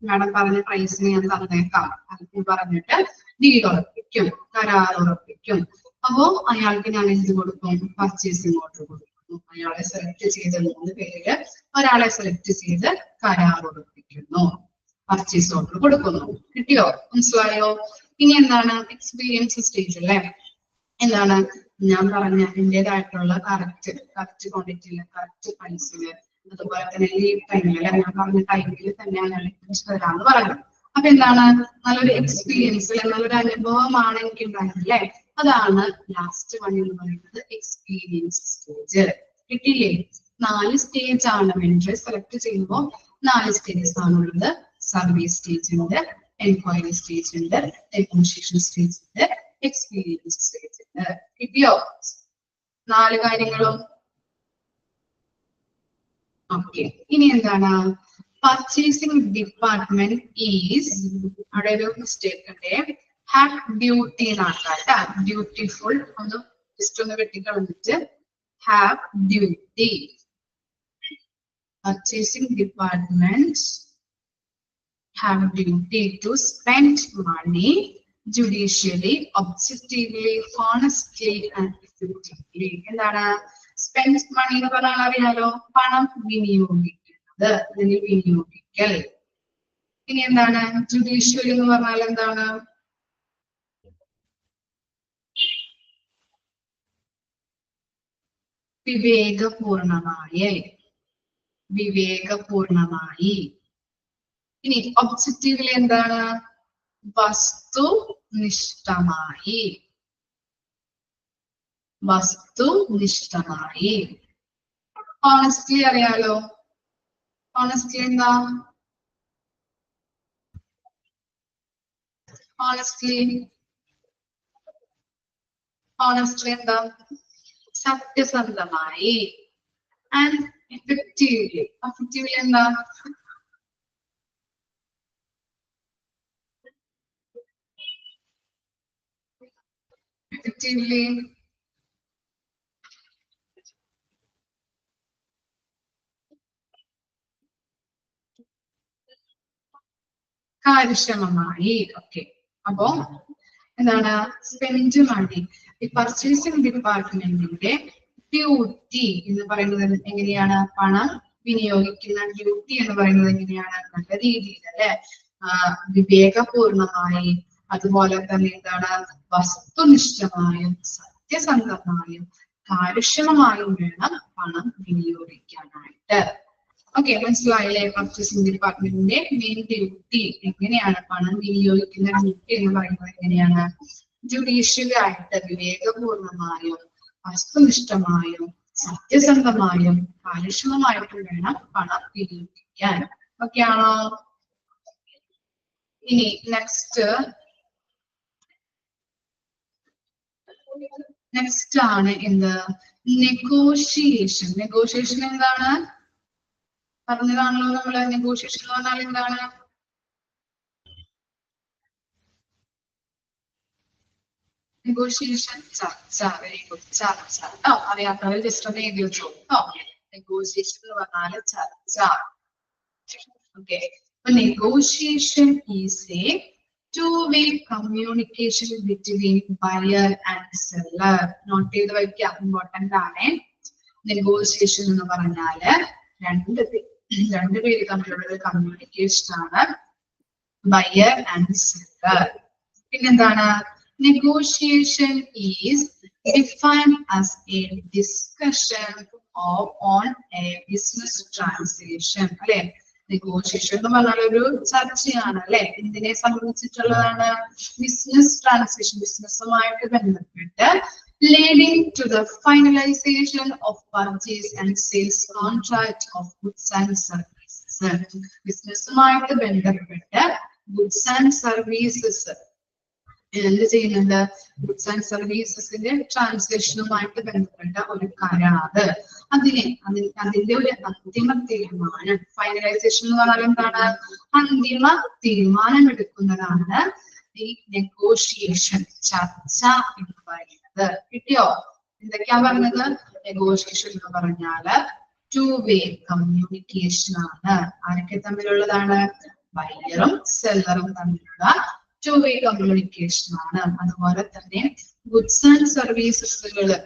മാഡം പറഞ്ഞ പ്രൈസിന് ഞാൻ തന്നേക്കാം എന്ന് പറഞ്ഞിട്ട് ഡീൽ ഉറപ്പിക്കും, കരാർ ഉറപ്പിക്കും. അപ്പോ അയാൾക്ക് ഞാൻ എന്ത് കൊടുക്കും, പർച്ചേസിംഗ് ഓർഡർ കൊടുക്കുന്നു. അയാളെ സെലക്ട് ചെയ്ത് 3 പേരില് ഒരാളെ സെലക്ട് ചെയ്ത് കരാർ ഉറപ്പിക്കുന്നു, പർച്ചേസ് ഓർഡർ കൊടുക്കുന്നു. കിട്ടിയോ? മനസ്സിലായോ? ഇനി എന്താണ് എക്സ്പീരിയൻസ് സ്റ്റേജ് അല്ലേ? എന്താണ് ഞാൻ പറഞ്ഞ എന്റേതായിട്ടുള്ള കറക്റ്റ് ക്വാണ്ടിറ്റിയില്, കറക്റ്റ് പ്രൈസില്, അതുപോലെ തന്നെ ലീവ് ടൈമില്, ഞാൻ പറഞ്ഞ ടൈമിൽ തന്നെയാണ് തരാന്ന് പറഞ്ഞത്. അപ്പൊ എന്താണ്, നല്ലൊരു എക്സ്പീരിയൻസ്, നല്ലൊരു അനുഭവമാണ് എനിക്ക് ഉണ്ടായത് അല്ലെ? അതാണ് ലാസ്റ്റ് വൺ എന്ന് പറയുന്നത് എക്സ്പീരിയൻസ് സ്റ്റേജ്. കിട്ടിയില്ലേ? 4 സ്റ്റേജ് ആണ്. വെണ്ടറെ സെലക്ട് ചെയ്യുമ്പോൾ 4 സ്റ്റേജസ് ആണുള്ളത്. സർവീസ് സ്റ്റേജ് ഉണ്ട്, എൻക്വയറി സ്റ്റേജ് ഉണ്ട്, നെഗോഷിയേഷൻ സ്റ്റേജ് ഉണ്ട്, എക്സ്പീരിയൻസ് സ്റ്റേജ് ഉണ്ട്. കിട്ടിയോ 4 കാര്യങ്ങളും? ഓക്കെ. ഇനി എന്താണ്, പർച്ചേസിംഗ് ഡിപ്പാർട്ട്മെന്റ് ഈസ്, അവിടെ ഒരു മിസ്റ്റേക്ക് ഉണ്ട്, ഹാവ് ഡ്യൂട്ടി എന്നാണ്, ബ്യൂട്ടിഫുൾ ഒന്ന് ജസ്റ്റ് ഒന്ന് വെട്ടിക്കളഞ്ഞിട്ട് have duty. Purchasing departments have duty to spend money judicially, objectively, honestly and effectively. എന്താണ് സ്പെൻഡ് മണി എന്ന് പറഞ്ഞാൽ അറിയാലോ, പണം വിനിയോഗിക്കുന്നത്, അല്ലെങ്കിൽ വിനിയോഗിക്കൽ. ഇനി എന്താണ് ജുഡീഷ്യൽ എന്ന് പറഞ്ഞാൽ എന്താണ്, വിവേകപൂർണമായി. ഇനി ഒബ്ജക്റ്റീവില് എന്താണ്, വസ്തുനിഷ്ഠമായി. ഓണസ്റ്റ്ലി അറിയാലോ, ഓണസ്റ്റ്ലി എന്താ, ഓണസ്റ്റ്ലി എന്താ, സത്യസന്ധമായി. ആൻഡ് എഫക്റ്റീവ്ലി എന്താ, എഫക്റ്റീവ്ലി കാര്യക്ഷമമായി. ഓക്കെ. അപ്പോ എന്താണ് സ്പെൻഡ് മണി, ഈ പർച്ചേസിംഗ് ഡിപ്പാർട്ട്മെന്റിന്റെ ഡ്യൂട്ടി എന്ന് പറയുന്നത് എങ്ങനെയാണ്, പണം വിനിയോഗിക്കുന്ന ഡ്യൂട്ടി എന്ന് പറയുന്നത് എങ്ങനെയാണ്, നല്ല രീതിയിൽ അല്ലെ, വിവേകപൂർണമായി, അതുപോലെ തന്നെ എന്താണ് വസ്തുനിഷ്ഠമായും സത്യസന്ധമായും കാര്യക്ഷമമായും വേണം പണം വിനിയോഗിക്കാനായിട്ട്. ഓക്കെ, മനസ്സിലായില്ലേ? പർച്ചേസിംഗ് ഡിപ്പാർട്ട്മെന്റിന്റെ മെയിൻ ഡ്യൂട്ടി എങ്ങനെയാണ്, പണം വിനിയോഗിക്കുന്ന ഡ്യൂട്ടി എന്ന് പറയുന്നത് എങ്ങനെയാണ്, ജുഡീഷ്യലായിട്ട് വിവേകപൂർണമായും വസ്തുനിഷ്ഠമായും സത്യസന്ധമായും കാര്യക്ഷമമായിട്ടും വേണം പണം വിനിയോഗിക്കാൻ. ഓക്കെ ആണോ? ഇനി നെക്സ്റ്റ് ആണ് എന്ത്, നെഗോഷിയേഷൻ. നെഗോഷിയേഷൻ എന്താണ് പറഞ്ഞതാണല്ലോ നമ്മള്. നെഗോഷിയേഷൻ എന്ന് പറഞ്ഞാൽ എന്താണ്, നെഗോഷിയേഷൻ ചർച്ച. വെരി ഗുഡ്, ചർച്ച. അറിയാത്തവർ ജസ്റ്റ് ഒന്ന് എഴുതി വെച്ചോ. നെഗോഷിയേഷൻ എന്ന് പറഞ്ഞാൽ ചർച്ച. Okay, negotiation is a two-way communication between buyer and seller. Note ചെയ്ത് വയ്ക്കുക, ഇമ്പോർട്ടന്റ് ആണ്. നെഗോഷിയേഷൻ എന്ന് പറഞ്ഞാല് രണ്ടുപേര് തമ്മിലുള്ള ഒരു കമ്മ്യൂണിക്കേഷൻ ആണ് ബയർ ആൻഡ് സെല്ലർ. പിന്നെന്താണ്? Negotiation is defined as A discussion on A business transaction. അല്ലെ, നെഗോഷിയേഷൻ എന്ന് പറഞ്ഞാൽ ഒരു ചർച്ചയാണ് അല്ലെ, എന്തിനെ സംബന്ധിച്ചിട്ടുള്ളതാണ്? ബിസിനസ് ട്രാൻസാക്ഷൻ, ബിസിനസ്സുമായിട്ട് ബന്ധപ്പെട്ട് leading to the finalization of purchase and sales contract of goods and services. ബിസിനസ്സുമായിട്ട് ബന്ധപ്പെട്ട് ഗുഡ്സ് ആൻഡ് സർവീസസ് എന്ത് ചെയ്യുന്നുണ്ട്? ഗുഡ്സ് ആൻഡ് സർവീസസിന്റെ ട്രാൻസാക്ഷനുമായിട്ട് ബന്ധപ്പെട്ട ഒരു കരാറ്, അതിന്റെ ഒരു അന്തിമ തീരുമാനം, ഫൈനലൈസേഷൻ എന്ന് പറഞ്ഞാൽ എന്താണ്? അന്തിമ തീരുമാനം എടുക്കുന്നതാണ് ഈ നെഗോഷിയേഷൻ, ചർച്ച എന്ന് പറയുന്നത്. കിട്ടിയോ? എന്തൊക്കെയാ പറഞ്ഞത്? നെഗോഷിയേഷൻ എന്ന് പറഞ്ഞാല് ടു വേ കമ്മ്യൂണിക്കേഷൻ ആണ്. ആരൊക്കെ തമ്മിലുള്ളതാണ്? ബയറും സെല്ലറും തമ്മിലുള്ള ടു വേ കമ്മ്യൂണിക്കേഷൻ ആണ്. അതുപോലെ തന്നെ ഗുഡ്സ് ആൻഡ് സർവീസസുകള്,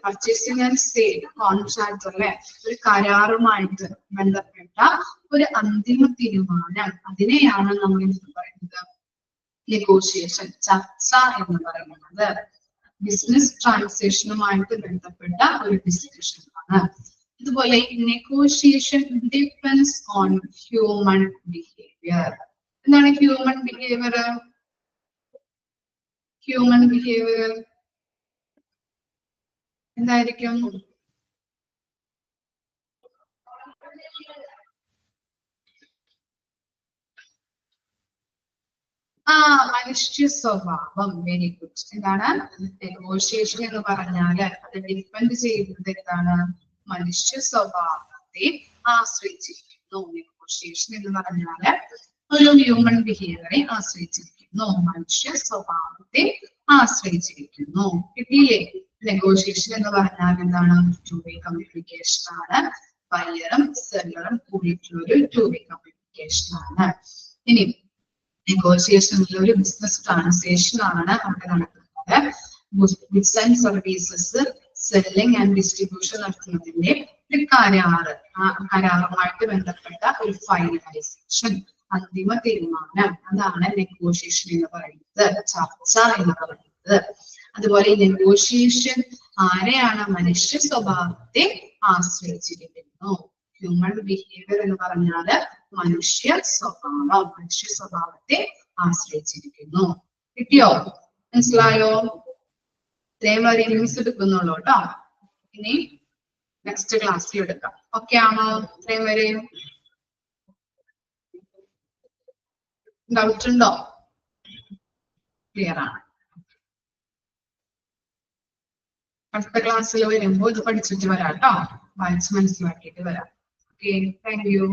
പർച്ചേസിംഗ് ആൻഡ് സെയിൽ കോൺട്രാക്ട് അല്ലെ, ഒരു കരാറുമായിട്ട് ബന്ധപ്പെട്ട ഒരു അന്തിമ തീരുമാനം, അതിനെയാണ് നമ്മൾ എന്ത് പറയുന്നത്? നെഗോഷിയേഷൻ, ചർച്ച എന്ന് പറയുന്നത്. ബിസിനസ് ട്രാൻസാക്ഷനുമായിട്ട് ബന്ധപ്പെട്ട ഒരു ഡിസ്കഷൻ ആണ്. അതുപോലെ negotiation depends on human behaviour. എന്താണ് ഹ്യൂമൻ ബിഹേവിയർ? ഹ്യൂമൻ ബിഹേവിയർ എന്തായിരിക്കും? മനുഷ്യ സ്വഭാവം. Very good. എന്താണ് നെഗോഷിയേഷൻ എന്ന് പറഞ്ഞാല്? അത് ഡിപ്പെൻഡ് ചെയ്യുന്നത് എന്താണ്? മനുഷ്യ സ്വഭാവത്തെ ആശ്രയിച്ചിരിക്കുന്നു. നെഗോഷിയേഷൻ എന്ന് പറഞ്ഞാല് ഒരു ഹ്യൂമൻ ബിഹേവിയറെ ആശ്രയിച്ചിരിക്കുന്നു, മനുഷ്യ സ്വഭാവത്തെ ആശ്രയിച്ചിരിക്കുന്നു. കിട്ടിയില്ലേ? നെഗോഷിയേഷൻ എന്ന് പറഞ്ഞാൽ എന്താണ്? ടു വേ കമ്മ്യൂണിക്കേഷൻ ആണ്. ബയറും സെല്ലറും കൂടിയിട്ടുള്ള ഒരു ടു വേ കമ്മ്യൂണിക്കേഷൻ ആണ്. ഇനി നെഗോഷിയേഷനിൽ ഒരു ബിസിനസ് ട്രാൻസാക്ഷൻ ആണ് അവിടെ നടക്കുന്നത്. Goods and services selling and distribution നടത്തുന്നതിന്റെ ഒരു കരാറ്, ആ കരാറുമായിട്ട് ബന്ധപ്പെട്ട ഒരു ഫൈനലൈസേഷൻ, അന്തിമ തീരുമാനം, അതാണ് നെഗോഷിയേഷൻ എന്ന് പറയുന്നത്, ചർച്ച എന്ന് പറയുന്നത്. അതുപോലെ ഈ നെഗോഷിയേഷൻ ആരെയാണ്? മനുഷ്യ സ്വഭാവത്തെ ആശ്രയിച്ചിരിക്കുന്നു. ഹ്യൂമൻ ബിഹേവിയർ എന്ന് പറഞ്ഞാല് മനുഷ്യ സ്വഭാവത്തെ ആശ്രയിച്ചിരിക്കുന്നു. കിട്ടിയോ? മനസ്സിലായോ? ഇത്രയും വരെ മിസ് എടുക്കുന്നുള്ളൂ കേട്ടോ. ഇനി നെക്സ്റ്റ് ക്ലാസ്സിൽ എടുക്കാം. ഓക്കെ ആണോ? ഇത്രയും വരെ ഡൗട്ട് ഉണ്ടോ? ക്ലിയർ ആണ്. അടുത്ത ക്ലാസ്സിൽ വരുമ്പോൾ ഇത് പഠിച്ചിട്ട് വരാം കേട്ടോ. വായിച്ച് മനസ്സിലാക്കിയിട്ട് വരാം. Okay, thank you.